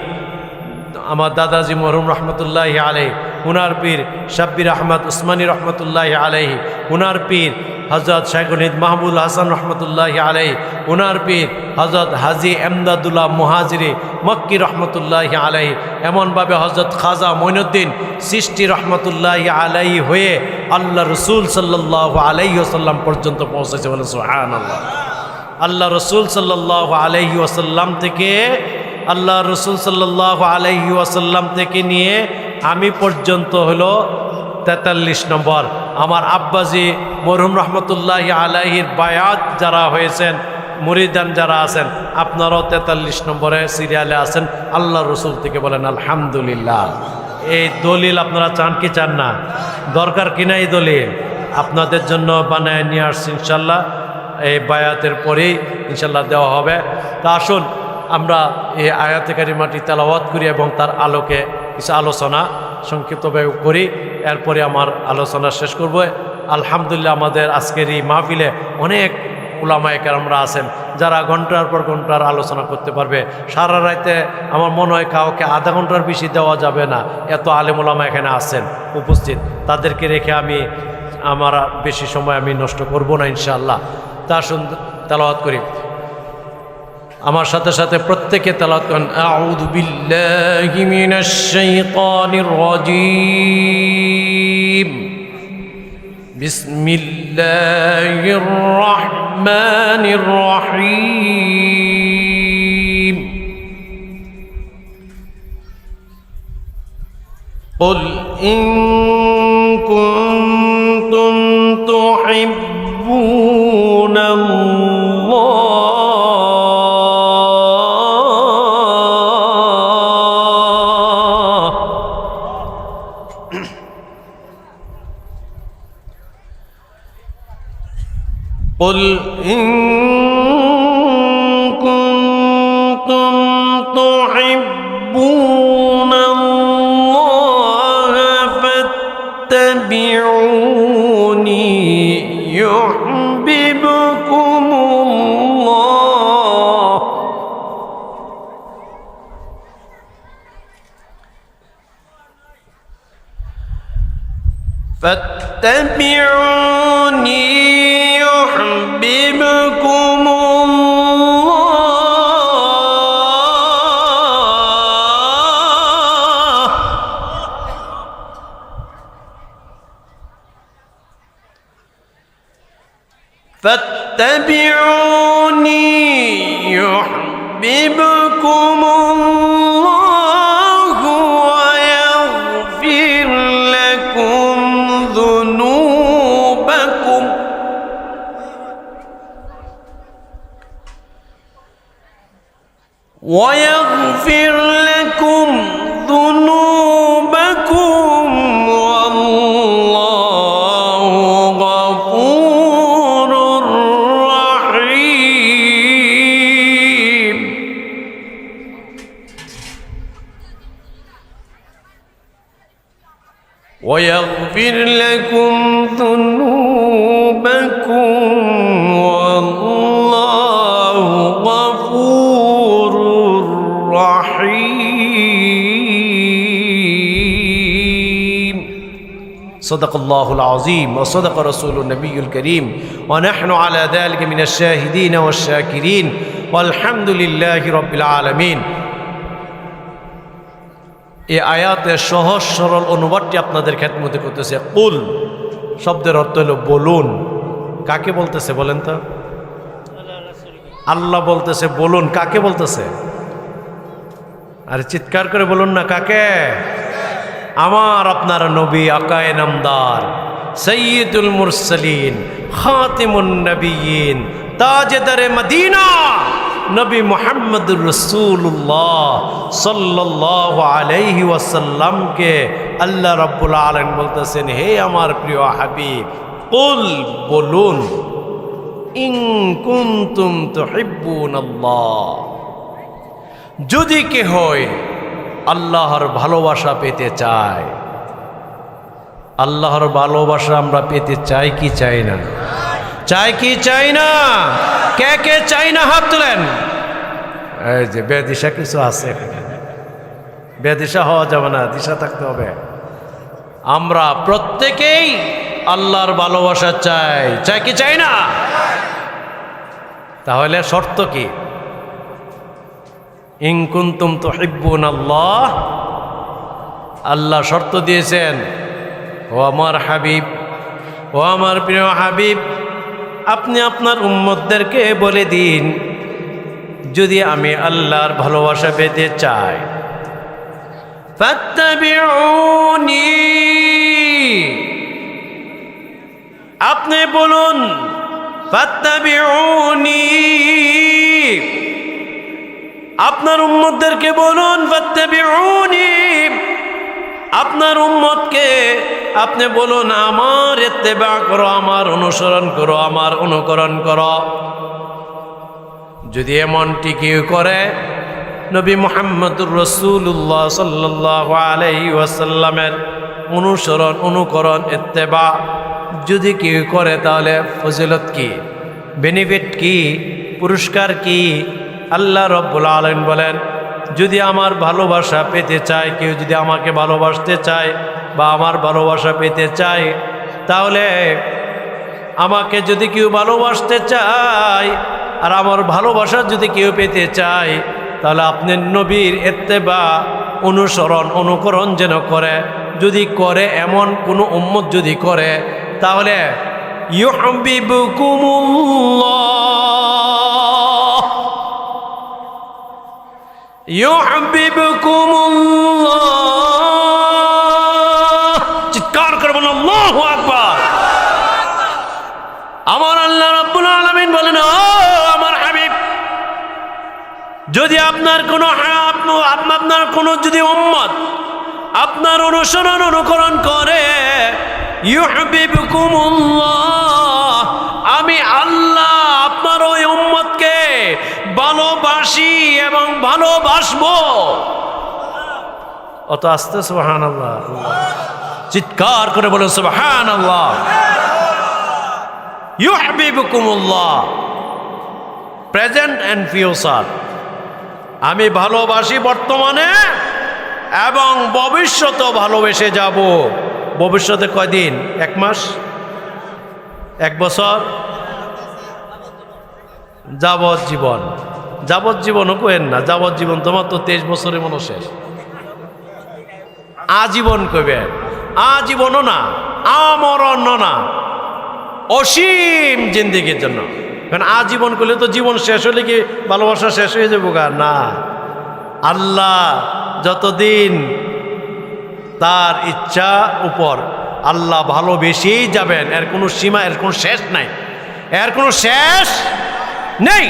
আমার দাদাজি মরহুম রহমতুল্লাহি আলাই, উনার পীর শাব্বির আহমদ উসমানী রহমতুল্লাহি আলাইহি, উনার পীর হজরত শাইখুল মাহবুল হাসান রহমতুল্লাহি আলাইহি, উনার পীর হজরত হাজি এমদাদুল্লাহ মুহাজিরি মক্কি রহমতুল্লাহি আলাইহি, এমনভাবে হজরত খাজা মঈনুদ্দিন চিশতি রহমতুল্লাহি আলাইহি হয়ে আল্লাহ রসুল সাল্লাল্লাহু আলাইহি ওয়াসাল্লাম পর্যন্ত পৌঁছেছে। বলে সুবহানাল্লাহ। আল্লাহ রসুল সাল্লাল্লাহু আলাইহি ওয়াসাল্লাম থেকে, আল্লাহ রসুল সাল্লাল্লাহু আলাইহি ওয়াসাল্লাম থেকে নিয়ে আমি পর্যন্ত হলো 43 নম্বর। আমার আব্বাজি মরহুম রহমতুল্লাহি আলাইহির বায়াত যারা হয়েছেন, মুরিদান যারা আছেন, আপনারাও 43 নম্বরে সিরিয়ালে আছেন আল্লাহ রসুল থেকে। বলেন আলহামদুলিল্লাহ। এই দলিল আপনারা চান কি চান না? দরকার কিনা এই দলিল? আপনাদের জন্য বানায় নিয়ে আসছি ইনশাল্লাহ। এই বায়াতের পরেই ইনশাল্লাহ দেওয়া হবে। তা আসুন আমরা এই আয়াতে কারিমাটি তেলাওয়াত করি এবং তার আলোকে কিছু আলোচনা সংক্ষিপ্তভাবে করি, এরপরে আমার আলোচনা শেষ করব। আলহামদুলিল্লাহ আমাদের আজকের এই মাহফিলে অনেক উলামায়ে কেরামরা আছেন যারা ঘন্টার পর ঘন্টার আলোচনা করতে পারবে। সারা রাতে আমার মনে হয় কাউকে আধা ঘন্টার বেশি দেওয়া যাবে না, এত আলেম উলামা এখানে আছেন উপস্থিত। তাদেরকে রেখে আমার বেশি সময় আমি নষ্ট করব না ইনশাআল্লাহ। তা শুন তেলাওয়াত করি। আমার সাথে সাথে প্রত্যেকে তেলাওয়াত করেন আউযু বিল্লাহি মিনাশ শাইতানির রাজীম বিসমিল্লাহির রহমানির রহিম قل إن كنتم تحبون الله قل إن كنتم تحبون الله فاتبعوني يحببكم الله فاتبعوني يحببكم الله فاتبعوني يحببكم الله ويغفر لكم ذنوبكم ويغفر لكم ذنوبكم والله غفور رحيم ويغفر لكم ذنوبكم والله غفور رحيم صدق الله العظيم وصدق رسول النبي الكريم ونحن على ذلك من الشاهدين والشاكرين والحمد لله رب العالمين এই আয়াতের সহজ সরল অনুবাদটি আপনাদের খেদমতে করতেছে কুল শব্দের অর্থ হলো বলুন কাকে বলতেছে বলেন তো আল্লাহ বলতেছে বলুন কাকে বলতেছে আরে চিৎকার করে বলুন না কাকে আমার আপনার নবী আকায়ে নামদার সৈয়দুল মুরসালিন খাতিমুন নবিয়্যিন তাজদারে মদিনা নবী মুহাম্মদুর রাসূলুল্লাহ সাল্লাল্লাহু আলাইহি ওয়াসাল্লামকে আল্লাহ রাব্বুল আলামিন বলতেছেন হে আমার প্রিয় হাবিব কুল বলুন ইন কুনতুম তুহিব্বুনাল্লাহ যদি কে হয় আল্লাহর ভালোবাসা পেতে চায় আল্লাহর ভালোবাসা আমরা পেতে চাই কি চাই না চাই কি চাই না কে কে চাই না হাত তুলেন এই যে বেদিশা কিছু আছে বেদিশা হওয়া যাবে না দিশা থাকতে হবে আমরা প্রত্যেকেই আল্লাহর ভালোবাসা চাই চাই কি চাই না তাহলে শর্ত কি ইন কুনতুম তুহিব্বুনাল্লাহ আল্লাহ শর্ত দিয়েছেন ও আমার হাবিব ও আমার প্রিয় হাবিব আপনি আপনার উম্মতদেরকে বলে দিন যদি আমি আল্লাহর ভালোবাসা পেতে চাই ফাত্তাবিউনি আপনি বলুন ফাত্তাবিউনি আপনার উম্মতদেরকে বলুন ফাত্তাবিউনি আপনার উম্মতকে আপনি বলুন আমার ইত্তেবা করো আমার অনুসরণ করো আমার অনুকরণ করো যদি এমনটি কেউ করে নবী মুহাম্মদুর রাসূলুল্লাহ সাল্লাল্লাহু আলাইহি ওয়াসাল্লামের অনুসরণ অনুকরণ ইত্তেবা যদি কেউ করে তাহলে ফজিলত কি বেনিফিট কি পুরস্কার কি আল্লাহ রাব্বুল আলামিন বলেন যদি আমার ভালোবাসা পেতে চায় কেউ যদি আমাকে ভালোবাসতে চায় বা আমার ভালোবাসা পেতে চায় তাহলে আমাকে যদি কেউ ভালোবাসতে চায় আর আমার ভালোবাসা যদি কেউ পেতে চায় তাহলে আপনি নবীর ইত্তেবা অনুসরণ অনুকরণ যেন করে, যদি করে এমন কোনো উম্মত যদি করে তাহলে ইউহিব্বুকুমুল্লাহ ইউহিব্বুকুমুল্লাহ। চিৎকার করে বলুন আল্লাহু আকবার। আমার আল্লাহ রাব্বুল আলামিন বলেন, ও আমার হাবিব, যদি আপনার কোনো যদি উম্মত আপনার অনুসরণ অনুকরণ করে, ইউহিব্বুকুমুল্লাহ, আমি আল্লাহ আপনার ওই উম্মতকে ভালোবাসি এবং ভালোবাসবো। অত আস্তে সুবহানাল্লাহ, চিৎকার করে বলুন সুবহানাল্লাহ। ইউহিব্বুকুমুল্লাহ, প্রেজেন্ট অ্যান্ড ফিউচার, আমি ভালোবাসি বর্তমানে এবং ভবিষ্যতে ভালোবেসে যাব। ভবিষ্যতে কয়দিন? 1 মাস, 1 বছর, যাবজ্জীবন। যাবজ্জীবনও কেন না, যাবজ্জীবন তোমার তো 23 বছরের মনে শেষ। আজীবন কইবেন, আজীবনও না, আমরণ না, অসীম জিন্দেগির জন্য। কারণ আজীবন করলে তো জীবন শেষ হলে কি ভালোবাসা শেষ হয়ে যাবো গা? না, আল্লাহ যতদিন তার ইচ্ছা উপর আল্লাহ ভালোবেসেই যাবেন, এর কোনো সীমা, এর কোনো শেষ নাই, এর কোনো শেষ নেই।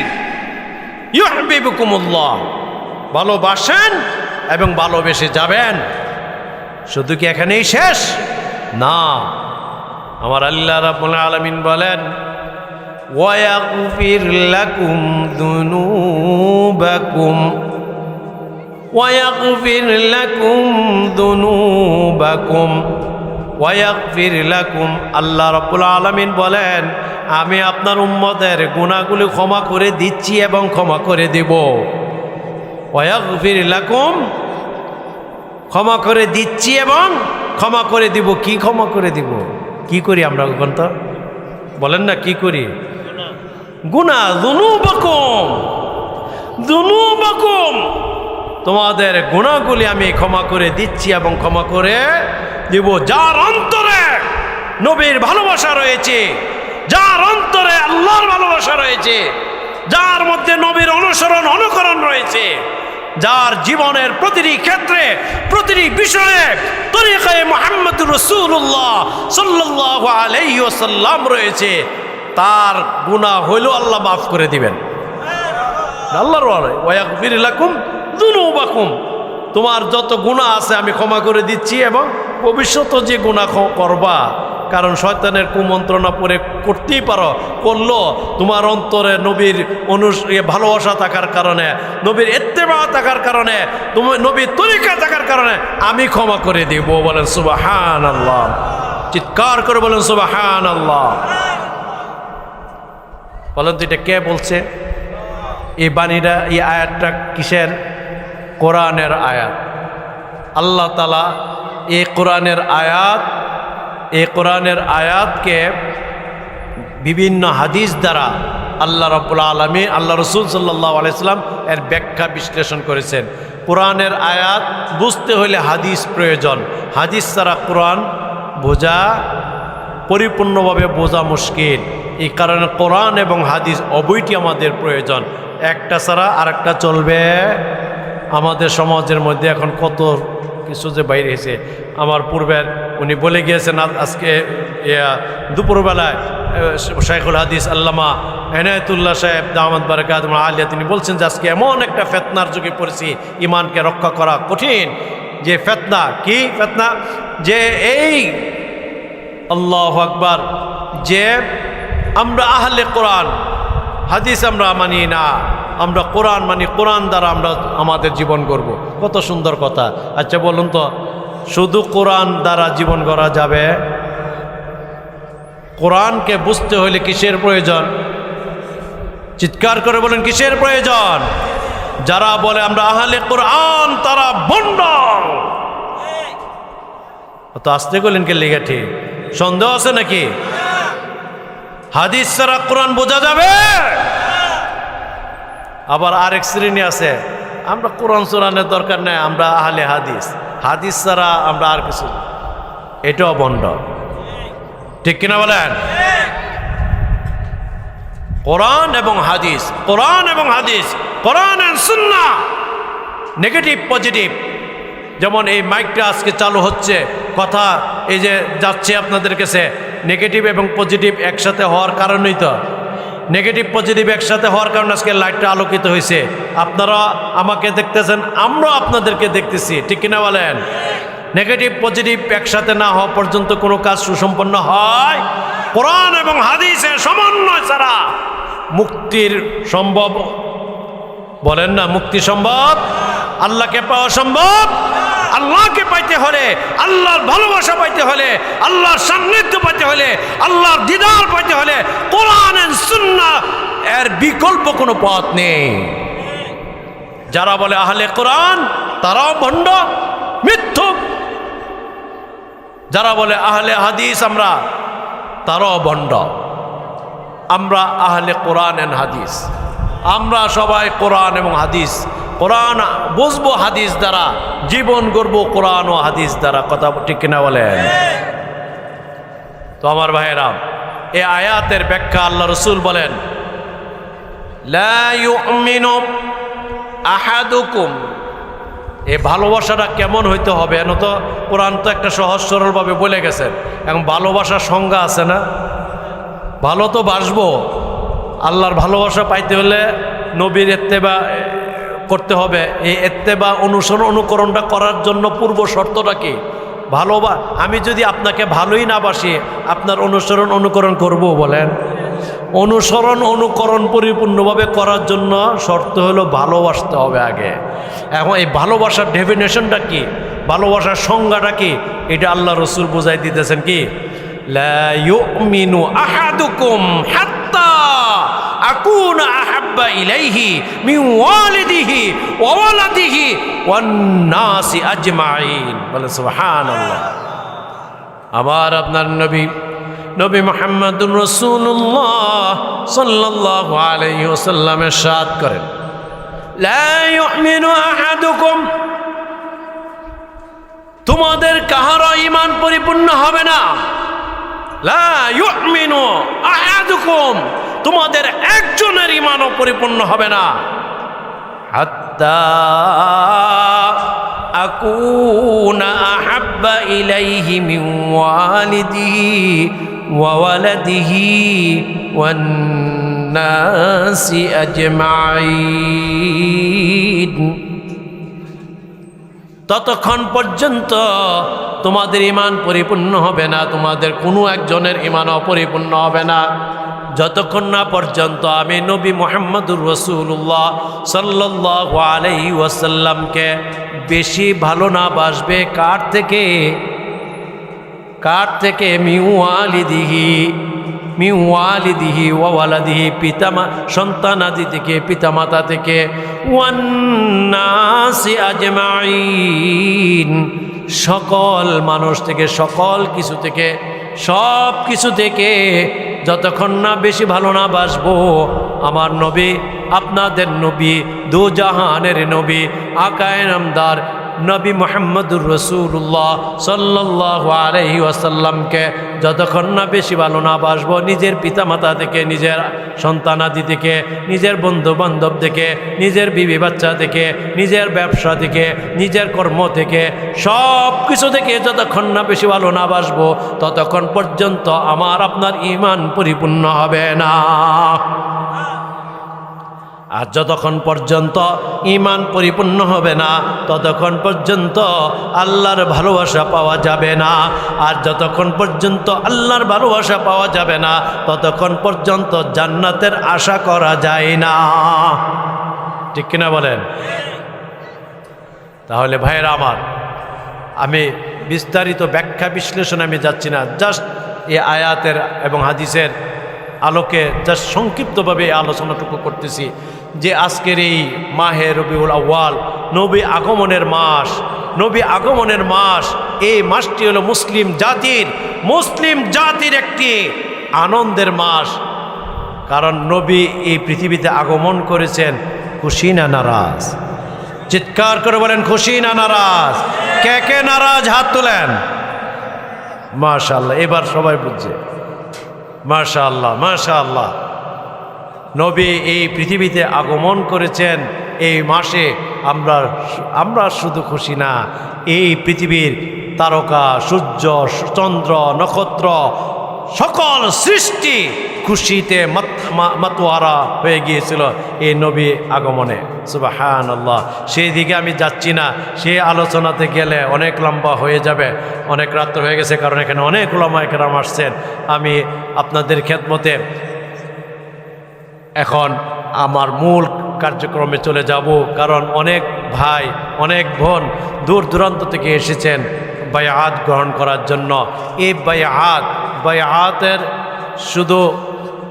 ইউহিব্বুকুমুল্লাহ, ভালোবাসেন এবং ভালোবেসে যাবেন। শুধু কি এখানেই শেষ? না, আমার আল্লাহ রাব্বুল আলামিন বলেন, ওয়ায়াগফির লাকুম যুনুবাকুম ওয়ায়াগফির লাকুম যুনুবাকুম ওয়ায়াগফির লাকুম। আল্লাহ রাব্বুল আলামিন বলেন, আমি আপনার উম্মতের গুনাহগুলো ক্ষমা করে দিচ্ছি এবং ক্ষমা করে দেব। ওয়ায়াগফির লাকুম, ক্ষমা করে দিচ্ছি এবং ক্ষমা করে দিব। কি ক্ষমা করে দিব? কি করি আমরা এখন? তো বলেন না, কি করি? গুনাহ, যুনুবাকুম, যুনুবাকুম, তোমাদের গুনাহগুলি আমি ক্ষমা করে দিচ্ছি এবং ক্ষমা করে দিব। যার অন্তরে নবীর ভালোবাসা রয়েছে, যার অন্তরে আল্লাহর ভালোবাসা রয়েছে, যার মধ্যে নবীর অনুসরণ অনুকরণ রয়েছে, যার জীবনের প্রতিটি ক্ষেত্রে প্রতিটি বিষয়ে তরিকায়ে মুহাম্মদুর রাসূলুল্লাহ সাল্লাল্লাহু আলাইহি ওয়াসাল্লাম রয়েছে, তার গুনাহ হইলেও আল্লাহ মাফ করে দিবেন। আল্লাহর ওয়াদা, ওয়ায়াগফির লাকুম যুনুবাকুম, তোমার যত গুনাহ আছে আমি ক্ষমা করে দিচ্ছি এবং ভবিষ্যতে যে গুনাহ করবা, কারণ শয়তানের কুমন্ত্রণা পরে করতেই পারো, করলো তোমার অন্তরে নবীর ভালোবাসা থাকার কারণে, নবীর ইত্তেবা থাকার কারণে, তুমি নবীর তরিকা থাকার কারণে আমি ক্ষমা করে দিব। বলেন সুবহানাল্লাহ, চিৎকার করে বলেন সুবহানাল্লাহ। বলেন তো এটা কে বলছে? এই বাণীটা, এই আয়াতটা কিসের? কোরআনের আয়াত। আল্লাহ তাআলা এই কোরআনের আয়াতকে বিভিন্ন হাদিস দ্বারা আল্লাহ রাব্বুল আলামিন, আল্লাহ রাসূল সাল্লাল্লাহু আলাইহি সাল্লাম এর ব্যাখ্যা বিশ্লেষণ করেছেন। কোরআনের আয়াত বুঝতে হলে হাদিস প্রয়োজন, হাদিস ছাড়া কোরআন পরিপূর্ণভাবে বোঝা মুশকিল। এই কারণে কোরআন এবং হাদিস উভয়টি আমাদের প্রয়োজন, একটা ছাড়া আরেকটা চলবে। আমাদের সমাজের মধ্যে এখন কত কিছু যে বাইরে এসে, আমার পূর্বের উনি বলে গিয়েছেন আজকে দুপুরবেলায়, শাইখুল হাদিস আল্লামা এনায়েতুল্লাহ সাহেব দামাত বারাকাতুহু আলিয়া, তিনি বলছেন যে আজকে এমন একটা ফিতনার যুগে পড়েছি, ইমানকে রক্ষা করা কঠিন। যে ফিতনা, কি ফিতনা? যে এই আল্লাহু আকবার, যে আমরা আহলে কোরআন হাদিস আমরা মানি না, আমরা কোরআন মানি, কোরআন দ্বারা আমরা আমাদের জীবন গড়ব। কত সুন্দর কথা। আচ্ছা বলুন তো, শুধু কোরআন দ্বারা জীবন গড়া যাবে? কোরআনকে বুঝতে হলে কিসের প্রয়োজন? চিৎকার করে বলেন, কিসের প্রয়োজন? যারা বলে আমরা আহলে কোরআন তারা ভণ্ড। তো আসতে গেলেন কে লেগে? ঠিক সন্দেহ আছে নাকি? হাদিস ছাড়া কোরআন বোঝা যাবে? আবার আরেক শ্রেণী আছে, আমরা কোরআন সুরানের দরকার নেই, আমরা আহলে হাদিস, হাদিস ছাড়া আমরা আর কিছু, এটাও বন্ধ। ঠিক কিনা বলেন? কোরআন এবং হাদিস, কোরআন এবং হাদিস, কোরআন এন্ড সুন্নাহ, নেগেটিভ পজিটিভ। যেমন এই মাইকটা আজকে চালু হচ্ছে, কথা এই যে যাচ্ছে আপনাদের কাছে, নেগেটিভ এবং পজিটিভ একসাথে হওয়ার কারণেই তো, নেগেটিভ পজিটিভ একসাথে হওয়ার কারণে আজকে লাইটটা আলোকিত হয়েছে। আপনারা আমাকে দেখতেছেন, আমরাও আপনাদেরকে দেখতেছি। ঠিক কিনা বলেন? নেগেটিভ পজিটিভ একসাথে না হওয়া পর্যন্ত কোনো কাজ সুসম্পন্ন হয়? কোরআন এবং হাদিসের সমন্বয় ছাড়া মুক্তির সম্ভব? বলেন না, মুক্তি সম্ভব? আল্লাহকে পাওয়া সম্ভব? আল্লাহকে পাইতে হলে, আল্লাহর ভালোবাসা পাইতে হলে, আল্লাহর সান্নিধ্য পাইতে হলে, আল্লাহর দিদার পাইতে হলে কোরআন এন্ড সুন্নাহ এর বিকল্প কোনো পথ নেই। যারা বলে আহলে কোরআন তারাও ভণ্ড, মিথ্যুক। যারা বলে আহলে হাদিস আমরা, তারাও ভণ্ড। আমরা আহলে কোরআন এন্ড হাদিস, আমরা সবাই কোরআন এবং হাদিস, কোরআন বুঝবো হাদিস দ্বারা, জীবন গড়ব কোরআন ও হাদিস দ্বারা। কথা ঠিক কিনা বলেন? তো আমার ভাইয়েরা, এই আয়াতের ব্যাখ্যা আল্লাহ রসুল বলেন, লা ইউমিনু আহাদুকুম। এই ভালোবাসাটা কেমন হইতে হবে? এন তো কোরআন তো একটা সহজ সরলভাবে বলে গেছেন। এখন ভালোবাসার সংজ্ঞা আছে না? ভালো তো বাসবো, আল্লাহর ভালোবাসা পাইতে হলে নবীর ইত্তেবা করতে হবে। এই ইত্তেবা অনুসরণ অনুকরণটা করার জন্য পূর্ব শর্তটা কি? আমি যদি আপনাকে ভালোই না বাসি, আপনার অনুসরণ অনুকরণ করব? বলেন। অনুসরণ অনুকরণ পরিপূর্ণভাবে করার জন্য শর্ত হলো ভালোবাসতে হবে আগে। এখন এই ভালোবাসার ডেফিনেশনটা কি, ভালোবাসার সংজ্ঞাটা কি, এটা আল্লাহ রসুল বুঝাই দিতেছেন কি, লা ইউমিনু আহাদুকুম হাত্তা আকুনা আহাব্বা ইলাইহি মিন ওয়ালিদিহি ওয়া ওয়ালাদিহি ওয়ান নাসি আজমাইন। বলে সুবহানাল্লাহ। আবার আপনার নবী মুহাম্মদুর রাসূলুল্লাহ সাল্লাল্লাহু আলাইহি ওয়াসাল্লাম ইরশাদ করেন, লা ইউমিনু আহাদুকুম, তোমাদের কাহারও ঈমান পরিপূর্ণ হবে না। লা ইউমিনু আহাদুকুম, তোমাদের একজনের ঈমানও পরিপূর্ণ হবে না। হাত্তা আকুনা আহাব্বা ইলাইহি মিন ওয়ালিদিহি ওয়া ওয়ালাদিহি ওয়ান নাসি আজমাইন। ততক্ষণ পর্যন্ত তোমাদের ঈমান পরিপূর্ণ হবে না, তোমাদের কোনো একজনের ঈমানও পরিপূর্ণ হবে না, যতক্ষণ না পর্যন্ত আমি নবী মুহাম্মদুর রাসূলুল্লাহ সাল্লাল্লাহু আলাইহি ওয়াসাল্লামকে বেশি ভালো না বাসবে। কার থেকে? মিন ওয়ালিদিহি ওয়া ওয়ালাদিহি, সন্তানাদি থেকে, পিতামাতা থেকে, ওয়ান নাসি আজমাইন, সকল মানুষ থেকে, সকল কিছু থেকে, সব কিছু থেকে যতক্ষণ না বেশি ভালো না বাসবো আমার নবী, আপনাদের নবী, দু জাহানের নবী, আকায়ে নামদার নবী মুহাম্মদুর রাসূলুল্লাহ সাল্লাল্লাহু আলাইহি ওয়াসাল্লামকে যতক্ষণ না বেশি ভালো না বাসবো, নিজের পিতামাতা থেকে, নিজের সন্তানাদি থেকে, নিজের বন্ধু বান্ধব থেকে, নিজের বিবি বাচ্চা থেকে, নিজের ব্যবসা থেকে, নিজের কর্ম থেকে, সব কিছু থেকে যতক্ষণ না বেশি ভালো না বাসবো ততক্ষণ পর্যন্ত আমার আপনার ঈমান পরিপূর্ণ হবে না। আর যতক্ষণ পর্যন্ত ঈমান পরিপূর্ণ হবে না ততক্ষণ পর্যন্ত আল্লাহর ভালোবাসা পাওয়া যাবে না। আর যতক্ষণ পর্যন্ত আল্লাহর ভালোবাসা পাওয়া যাবে না ততক্ষণ পর্যন্ত জান্নাতের আশা করা যায় না। ঠিক কিনা বলেন? তাহলে ভাইয়েরা আমার, আমি বিস্তারিত ব্যাখ্যা বিশ্লেষণে আমি যাচ্ছি না, জাস্ট এই আয়াতের এবং হাদিসের আলোকে জাস্ট সংক্ষিপ্তভাবে আলোচনাটুকু করতেছি যে আজকের এই মাহে রবিউল আউয়াল, নবী আগমনের মাস, এই মাসটি হলো মুসলিম জাতির একটি আনন্দের মাস। কারণ নবী এই পৃথিবীতে আগমন করেছেন খুশি না নারাজ? চিৎকার করে বলেন খুশি না নারাজ? কে কে নারাজ হাত তোলেন। মাশাআল্লাহ, এবার সবাই বুঝছে। মাশাআল্লাহ মাশাআল্লাহ। নবী এই পৃথিবীতে আগমন করেছেন এই মাসে। আমরা শুধু খুশি না, এই পৃথিবীর তারকা, সূর্য, চন্দ্র, নক্ষত্র, সকল সৃষ্টি খুশিতে মাতোয়ারা হয়ে গিয়েছিল এই নবী আগমনে। সুবহানাল্লাহ। সেই দিকে আমি যাচ্ছি না, সেই আলোচনাতে গেলে অনেক লম্বা হয়ে যাবে, অনেক রাত্র হয়ে গেছে, কারণ এখানে অনেক উলামায়ে কেরাম আসছেন। আমি আপনাদের খেদমতে এখন আমার মূল কার্যক্রমে চলে যাব, কারণ অনেক ভাই, অনেক বোন দূর দূরান্ত থেকে এসেছেন বায়াত গ্রহণ করার জন্য। এই বায়াতের শুধু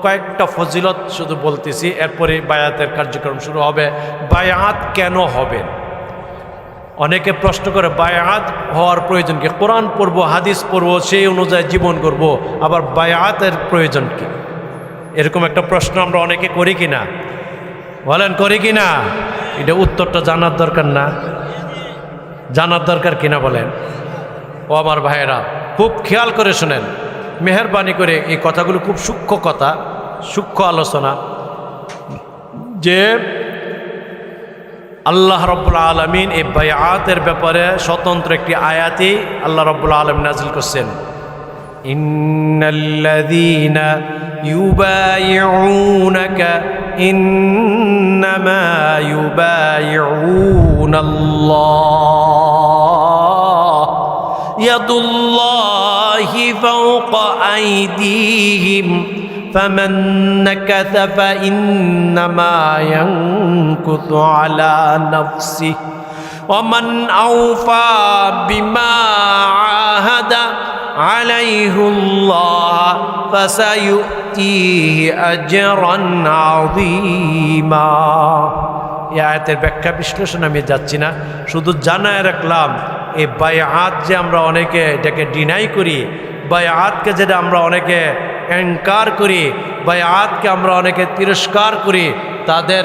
কয়েকটা ফজিলত শুধু বলতেছি, এরপরে বায়াতের কার্যক্রম শুরু হবে। বায়াত কেন হবে? অনেকে প্রশ্ন করে বায়াত হওয়ার প্রয়োজন কি? কোরআন পড়বো, হাদিস পড়বো, সেই অনুযায়ী জীবন করব, আবার বায়াতের প্রয়োজন কি? এরকম একটা প্রশ্ন আমরা অনেকে করি কিনা? বলেন করি কিনা? এটা উত্তরটা জানার দরকার না? জানার দরকার কিনা বলেন? ও আমার ভাইয়েরা, খুব খেয়াল করে শুনেন, মেহেরবানি করে। এই কথাগুলো খুব সূক্ষ্ম কথা, সূক্ষ্ম আলোচনা। যে আল্লাহ রাব্বুল আলামিন এই বায়াতের ব্যাপারে স্বতন্ত্র একটি আয়াতই আল্লাহ রাব্বুল আলামিন নাযিল করছেন। ইন্নাল্লাযীনা ইউবাইউনাকা ইন্নামা ইউবাইউনাল্লাহ ইয়াদুল্লাহি ফাওকা আইদিহিম فمن نكث فإنما ينكث على نفسه ومن أوفى بما عاهد عليه الله فسيؤتيه أجرا عظيما। এই আয়াতের ব্যাখ্যা বিশ্লেষণ আমি যাচ্ছি না, শুধু জানায় রাখলাম এই বায়াত যে আমরা অনেকে এটাকে ডিনাই করি, বায়াতকে যেটা আমরা অনেকে অহংকার করি, বায়াতকে আমরা অনেকে তিরস্কার করি, তাদের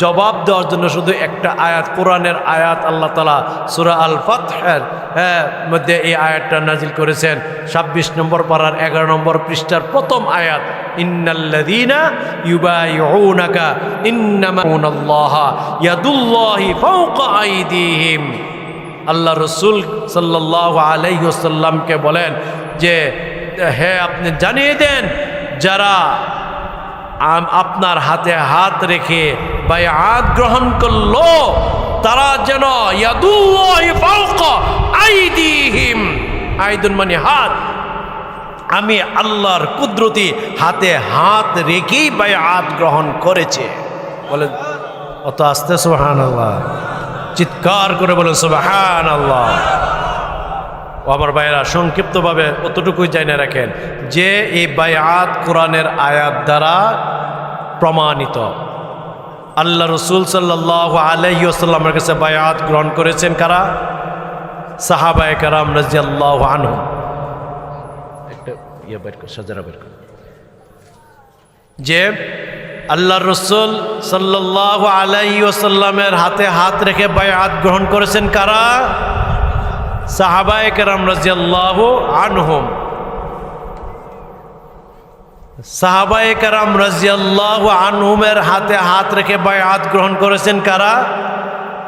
জবাব দেওয়ার জন্য শুধু একটা আয়াত, কোরআনের আয়াত আল্লাহ তাআলা সূরা আল ফাতহের মধ্যে এই আয়াতটা নাজিল করেছেন। 26 নম্বর পারার 11 নম্বর পৃষ্ঠার প্রথম আয়াত, ইন্নাল্লাযীনা ইউবাইউনাকা ইন্নামা ইউবাইউনাল্লাহা ইয়াদুল্লাহি ফাওকা আইদিহিম। আল্লাহ রসুল সাল্লাল্লাহু আলাইহি ওয়াসাল্লামকে বলেন যে হে, আপনি জানিয়ে দেন যারা আপনার হাতে হাত রেখে বায়াত গ্রহণ করলো তারা যেন ইয়াদুল্লাহি ফাওকা আইদিহিম, আইদুন মানে হাত, আমি আল্লাহর কুদরতি হাতে হাত রেখেই বায়াত গ্রহণ করেছে। বলে অত আস্তে সুবহানাল্লাহ, চিৎকার করে বলেন সুবহানাল্লাহ। ও আমার ভাইয়েরা, সংক্ষিপ্তভাবে অতটুকুই জানিয়ে রাখেন যে এই বায়াত কোরআনের আয়াত দ্বারা প্রমাণিত। আল্লাহ রসুল সাল্লাল্লাহু আলাইহি ওয়াসাল্লামের কাছে বায়াত গ্রহণ করেছেন কারা? সাহাবায়ে কেরাম রাদিয়াল্লাহু আনহুম। একটা বের কর, সাজারা বের কর। যে আল্লাহ রসুল সাল্লাল্লাহু আলাইহি ওয়াসাল্লামের হাতে হাত রেখে বায়াত গ্রহণ করেছেন কারা? সাহাবায়ে কেরাম রাদিয়াল্লাহু আনহুম। সাহাবায়ে কেরাম রাদিয়াল্লাহু আনহুমের হাতে হাত রেখে বায়াত গ্রহণ করেছেন কারা?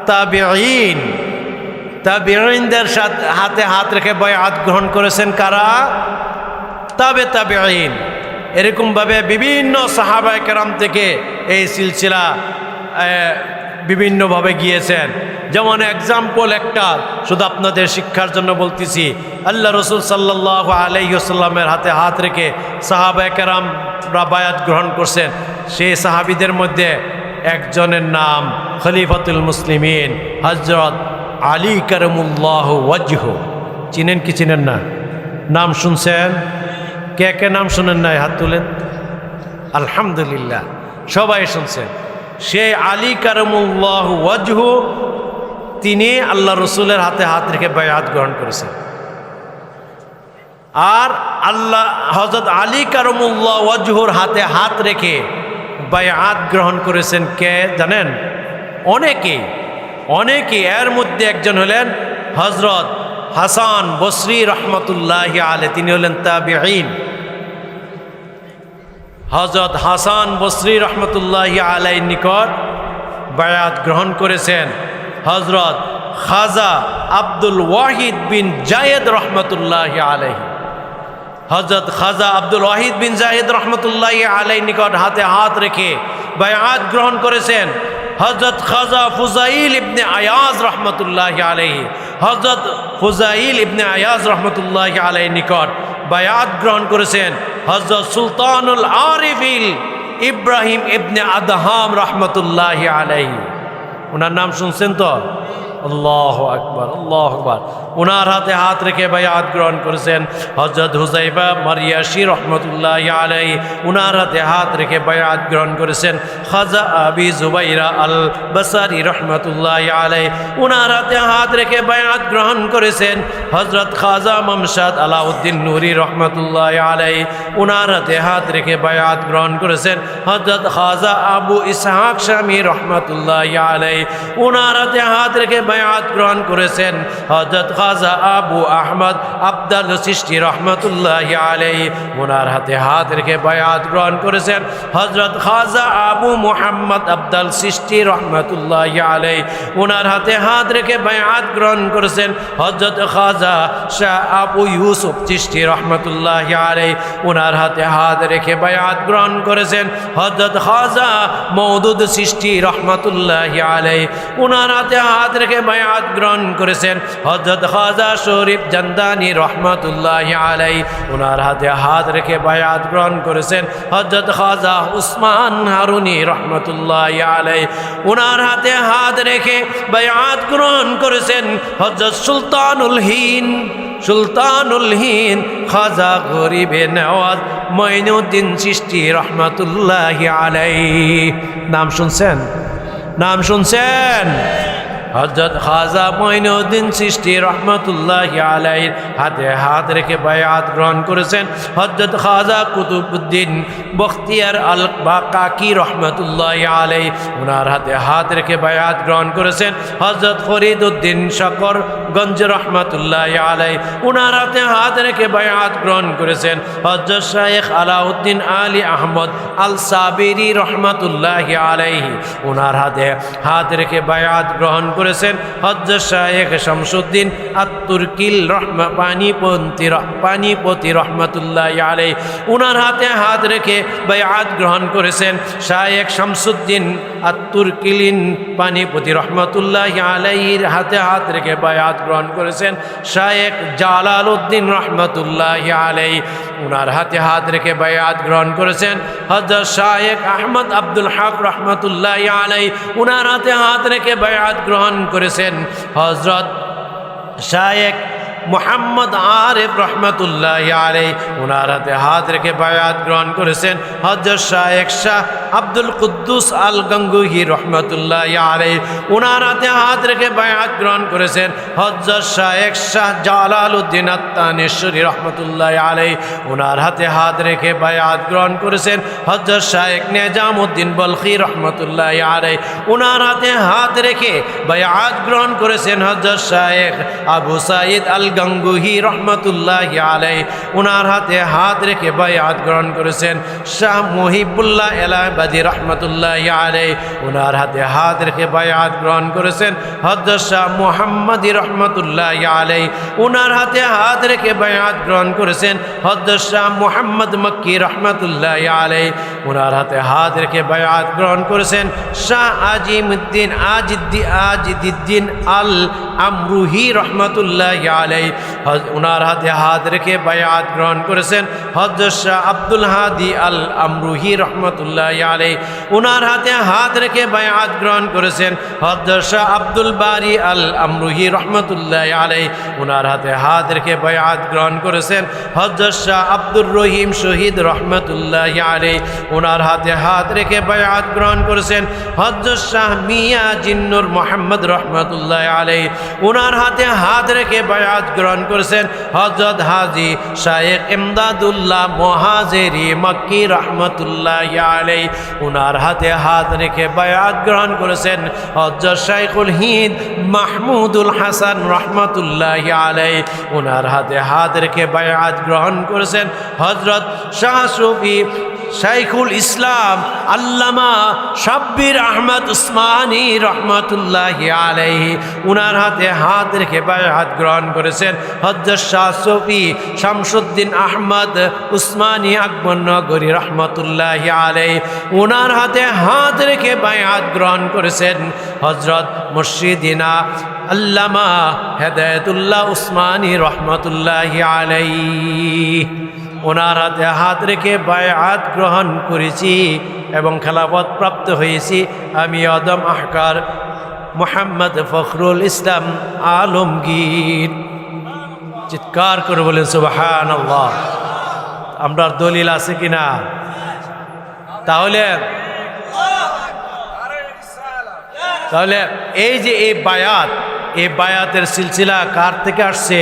তাবিঈন। তাবিঈনদের হাতে হাত রেখে বায়াত গ্রহণ করেছেন কারা? তাবিঈন। এরকমভাবে বিভিন্ন সাহাবায়ে কেরাম থেকে এই সিলসিলা বিভিন্নভাবে গিয়েছেন। যেমন এক্সাম্পল একটা শুধু আপনাদের শিক্ষার জন্য বলতেছি, আল্লাহ রসুল সাল্লাল্লাহু আলাইহি ওয়াসাল্লামের হাতে হাত রেখে সাহাবায়ে কেরামরা বায়াত গ্রহণ করছেন। সেই সাহাবীদের মধ্যে একজনের নাম খলিফাতুল মুসলিমিন হযরত আলী কারামুল্লাহ ওয়াজহু। চিনেন কি চিনেন না? নাম শুনছেন? কে কে নাম শুনেন নাই হাত তুলেন। আলহামদুলিল্লাহ, সবাই শুনছেন। সেই আলী কারামুল্লাহ ওয়াজহু তিনি আল্লাহ রসুলের হাতে হাত রেখে বায়াত গ্রহণ করেছেন। আর আল্লাহ হযরত আলী কারামুল্লাহ ওয়াজহুর হাতে হাত রেখে বায়াত গ্রহণ করেছেন কে জানেন? অনেকে এর মধ্যে একজন হলেন হজরত হাসান বসরি রহমতুল্লাহি আলাইহি, তিনি হলেন তাবিঈন। হজরত হাসান বসরি রহমতুল্লাহি আলাইহির নিকট বায়াত গ্রহণ করেছেন হজরত খাজা আব্দুল ওয়াহিদ বিন জায়েদ রহমতুল্লাহি আলাইহি। হজরত খাজা আব্দুল ওয়াহিদ বিন জায়েদ রহমতুল্লাহি আলাইহির নিকট হাতে হাত রেখে বায়াত গ্রহণ করেছেন হজরত খাজা ফুজাইল ইবনে আয়াজ রহমতুল্লাহি আলাইহি। হজরত ফুজাইল ইবনে আয়াজ রহমতুল্লাহি আলাইহির নিকট বায়াত গ্রহণ করেছেন হজরত সুলতানুল আরিফিল ইব্রাহিম ইবনে আদহাম রহমতুল্লাহি আলাইহি। ওনার নাম শুনছেন তো? আল্লাহু আকবার, আল্লাহু আকবার। ওনার হাতে হাত রেখে বায়াত গ্রহণ করেছেন হযরত হুযাইফা মারিয়াশি রাহমাতুল্লাহি আলাইহি। ওনার হাতে হাত রেখে বায়াত গ্রহণ করেছেন খাজা আবি জুবাইরা আল বাসারি রাহমাতুল্লাহি আলাইহি। ওনার হাতে হাত রেখে বায়াত গ্রহণ করেছেন হযরত খাজা মামশাদ আলাউদ্দিন নুরি রাহমাতুল্লাহি আলাইহি। ওনার হাতে হাত রেখে বায়াত গ্রহণ করেছেন হযরত খাজা আবু ইসহাক শামী রাহমাতুল্লাহি আলাইহি। ওনার হাতে হাত রেখে বায়াত গ্রহণ করেছেন হযরত খাজা আবু আহমদ আবদাল চিশতি রহমতুল্লাহি আলাইহি। ওনার হাতে হাত রেখে বায়াত গ্রহণ করেছেন হযরত খাজা আবু মুহাম্মদ আবদাল চিশতি রহমতুল্লাহি আলাইহি। ওনার হাতে হাত রেখে বায়াত গ্রহণ করেছেন হযরত খাজা শাহ আবু ইউসুফ চিশতি রহমতুল্লাহি আলাইহি। ওনার হাতে হাত রেখে বায়াত গ্রহণ করেছেন হযরত খাজা মওদুদ চিশতি রহমতুল্লাহি আলাইহি। ওনার হাতে হাত রেখে বায়াত গ্রহণ করেছেন হযরত খাজা শরীফ জান্দানি রহমতুল্লাহি আলাইহি। ওনার হাতে হাত রেখে বায়াত গ্রহণ করেছেন হযরত খাজা উসমান হারুনি রহমতুল্লাহি আলাইহি। ওনার হাতে হাত রেখে বায়াত গ্রহণ করেছেন হযরত সুলতানুল হিন্দ খাজা গরিবে নওয়াজ মঈনুদ্দিন চিশতি রহমতুল্লাহি আলাইহি। নাম শুনছেন? হযরত খাজা মঈনুদ্দিন চিশতি রহমতুল্লাহি আলাইহির হাতে হাত রেখে বায়াত গ্রহণ করেছেন হযরত খাজা কুতুবউদ্দিন বখতিয়ার আল বাকাকি রহমতুল্লাহি আলাইহি। ওনার হাতে হাত রেখে বায়াত গ্রহণ করেছেন হযরত ফরিদউদ্দিন শকরগঞ্জ রহমতুল্লাহি আলাইহি। ওনার হাতে হাত রেখে বায়াত গ্রহণ করেছেন হযরত শাইখ আলাউদ্দিন আলী আহমদ আল সাবিরি রহমতুল্লাহি আলাইহি। ওনার হাতে হাত রেখে বায়াত গ্রহণ করেছেন হযরত শাইখ শামসুদ্দিন আত-তুর্কিল পানিপতি রহমতুল্লাহি আলাইহি। ওনার হাতে হাত রেখে বায়াত গ্রহণ করেছেন শাইখ শামসুদ্দিন আত-তুর্কিলিন পানিপতি রহমতুল্লাহি আলাইহির হাতে হাত রেখে বায়াত গ্রহণ করেছেন শাইখ জালালউদ্দিন রহমতুল্লাহি আলাইহি। ওনার হাতে হাত রেখে বায়াত গ্রহণ করেছেন হযরত শাইখ আহমদ আব্দুল হক রহমতুল্লাহি আলাইহি। ওনার হাতে হাত রেখে বায়াত গ্রহণ করেছেন হযরত শাইখ মুহাম্মদ আরিফ রহমতুল্লাহি আলাইহি। ওনার হাতে হাত রেখে বায়াত গ্রহণ করেছেন হযরত শাইখ শাহ আব্দুল কুদ্দুস আল গঙ্গুহি রহমতুল্লাহি আলাইহি। ওনার হাতে হাত রেখে বায়াত গ্রহণ করেছেন হযরত শাইখ শাহ জালালউদ্দিন আত-তানেশ্বরী রহমতুল্লাহি আলাইহি। ওনার হাতে হাত রেখে বায়াত গ্রহণ করেছেন হযরত শাইখ নিজামউদ্দিন বলখি রহমতুল্লাহি আলাইহি। ওনার হাতে হাত রেখে বায়াত গ্রহণ করেছেন হযরত শাইখ আবু সাঈদ আল গঙ্গুহি রহমতুল্লাহি আলাইহি। ওনার হাতে হাত রেখে বায়াত গ্রহণ করেছেন শাহ মুহিবুল্লাহ এলাহাবাদী রহমতুল্লাহি আলাইহি। ওনার হাতে হাত রেখে বায়াত গ্রহণ করেছেন হযরত শাহ মুহাম্মদী রহমতুল্লাহি আলাইহি। ওনার হাতে হাত রেখে বায়াত গ্রহণ করেছেন হযরত শাহ মুহাম্মদ মক্কি রহমতুল্লাহি আলাইহি। ওনার হাতে হাত রেখে বায়াত গ্রহণ করেছেন শাহ আজিদ্দিন আল আমরুহি রহমতুল্লাহি আলাইহি। ওনার হাতে হাত রেখে বায়াত গ্রহণ করেছেন হযরত শাহ আব্দুল হাদি আল আমরুহি রহমতুল্লাহি আলাইহি। ওনার হাতে হাত রেখে বায়াত গ্রহণ করেছেন হযরত শাহ আব্দুল বারি আল আমরুহি রহমতুল্লাহি আলাইহি। ওনার হাতে হাত রেখে বায়াত গ্রহণ করেছেন হযরত শাহ আব্দুর রহিম শহীদ রহমতুল্লাহি আলাইহি। ওনার হাতে হাত রেখে বায়াত গ্রহণ করেছেন হযরত শাহ মিয়া জিন্নুর মোহাম্মদ রহমতুল্লাহি আলাইহি। ওনার হাতে হাত রেখে বায়াত গ্রহণ করেছেন হযরত হাজী শায়েখ ইমদাদুল্লাহ মুহাজিরি মক্কি রহমতুল্লাহি আলাইহি। ওনার হাতে হাত রেখে বায়াত গ্রহণ করেছেন হযরত শাইখুল হিন্দ মাহমুদুল হাসান রহমতুল্লাহি আলাইহি। ওনার হাতে হাত রেখে বায়াত গ্রহণ করেছেন হযরত শাহ সুফি শাইখুল ইসলাম আল্লামা শাব্বির আহমদ উসমানী রহমতুল্লাহি আলাইহি। উনার হাতে হাত রেখে বায়াত গ্রহণ করেছেন হযরত শাহ সুফি শামসুদ্দিন আহমদ উসমানী আকবরনগরী রহমতুল্লাহি আলাইহি। উনার হাতে হাত রেখে বায়াত গ্রহণ করেছেন হযরত মুর্শিদিনা আল্লামা হেদায়েতুল্লাহ উসমানী রহমতুল্লাহি আলাইহি। ওনার হাতে হাত রেখে বায়াত গ্রহণ করেছি এবং খেলাফত প্রাপ্ত হয়েছি আমি আদম আহকার মোহাম্মদ ফখরুল ইসলাম আলমগীর। চিৎকার করে বলেন সুবহানাল্লাহ। আমরার দলিল আছে কিনা? তাহলে এই যে এই বায়াতের সিলসিলা কার থেকে আসছে?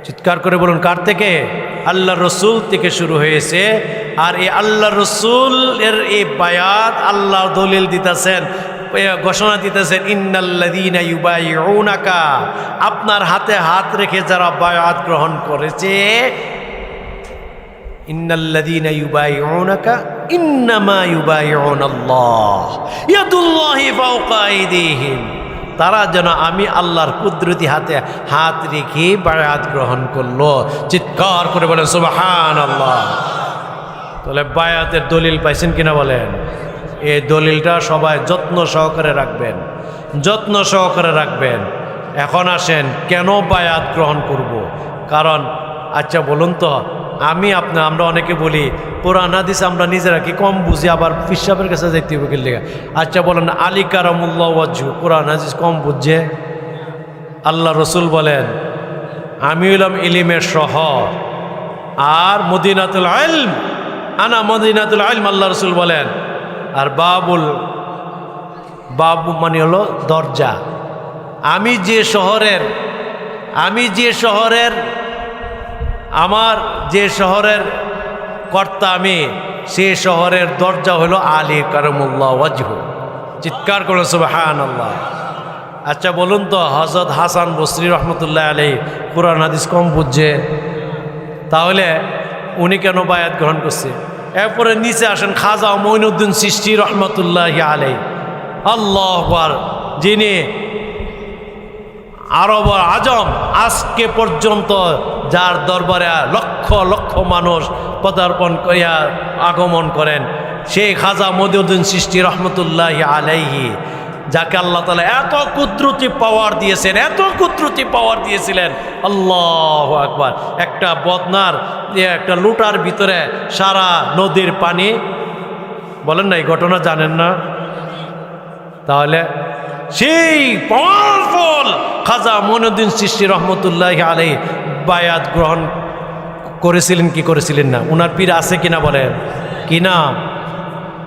চিৎকার করে বলুন কার থেকে? আল্লাহ রসুল থেকে শুরু হয়েছে। আর এই আল্লাহ রসুল এর এই বায়াত আল্লাহ দলিল দিতেছেন, ঘোষণা দিতেছেন ইন্নাল্লাযীনা ইউবাইউনাকা, আপনার হাতে হাত রেখে যারা বায়াত গ্রহণ করেছে, ইন্নাল্লাযীনা ইউবাইউনাকা ইন্নামা ইউবাইউনাল্লাহ ইয়াদুল্লাহি ফাওকা আইদিহিম, তারা যেন আমি আল্লাহর কুদরতি হাতে হাত রেখে বায়াত গ্রহণ করলো। চিৎকার করে বলেন সুবহানাল্লাহ। তাহলে বায়াতের দলিল পাইছেন কিনা বলেন? এই দলিলটা সবাই যত্ন সহকারে রাখবেন, যত্ন সহকারে রাখবেন। এখন আসেন কেন বায়াত গ্রহণ করব? কারণ আচ্ছা বলুন তো, আমরা অনেকে বলি কোরআন হাদিস আমরা নিজেরা কি কম বুঝি, আবার পীর সাহেবের কাছে যাইতে হবে কিল লেগে। আচ্ছা বলেন আলী কারামুল্লাহ ওয়াজহু কোরআন হাদিস কম বুঝছে? আল্লাহ রসুল বলেন আমি হলাম ইলিমের শহর আর মদিনাতুল ইলম, আনা মদিনাতুল ইলম, আল্লাহ রসুল বলেন। আর বাবু মানে হলো দরজা। আমি যে শহরের আমার যে শহরের কর্তা, আমি সে শহরের দরজা হলো আলী কারামুল্লাহ ওয়াজহু। চিৎকার করুন সুবহানাল্লাহ। আচ্ছা বলুন তো হযরত হাসান বসরি রহমতুল্লাহ আলাইহি কোরআন হাদিস কম বুঝছে, তাহলে উনি কেন বায়াত গ্রহণ করছে? এরপরে নিচে আসেন খাজা মঈনুদ্দিন চিশতি রহমতুল্লাহি আলাইহি, আল্লাহু আকবার, যিনি আরব আজম আজকে পর্যন্ত যার দরবারে লক্ষ লক্ষ মানুষ পদার্পণ করিয়া আগমন করেন, সেই খাজা মঈনুদ্দিন চিশতি রহমতুল্লাহি আলাইহি, যাকে আল্লাহ তাআলা এত কুদরতি পাওয়ার দিয়েছেন, এত কুদরতি পাওয়ার দিয়েছিলেন, আল্লাহু আকবার। একটা বদনার একটা লুটার ভিতরে সারা নদীর পানি, বলেন না এই ঘটনা জানেন না? তাহলে সেই পাওয়ারফুল খাজা মঈনুদ্দিন চিশতি রহমতুল্লাহি আলাইহি বায়াত গ্রহণ করেছিলেন কি করেছিলেন না? উনার পীর আছে কিনা বলেন? কি নাম?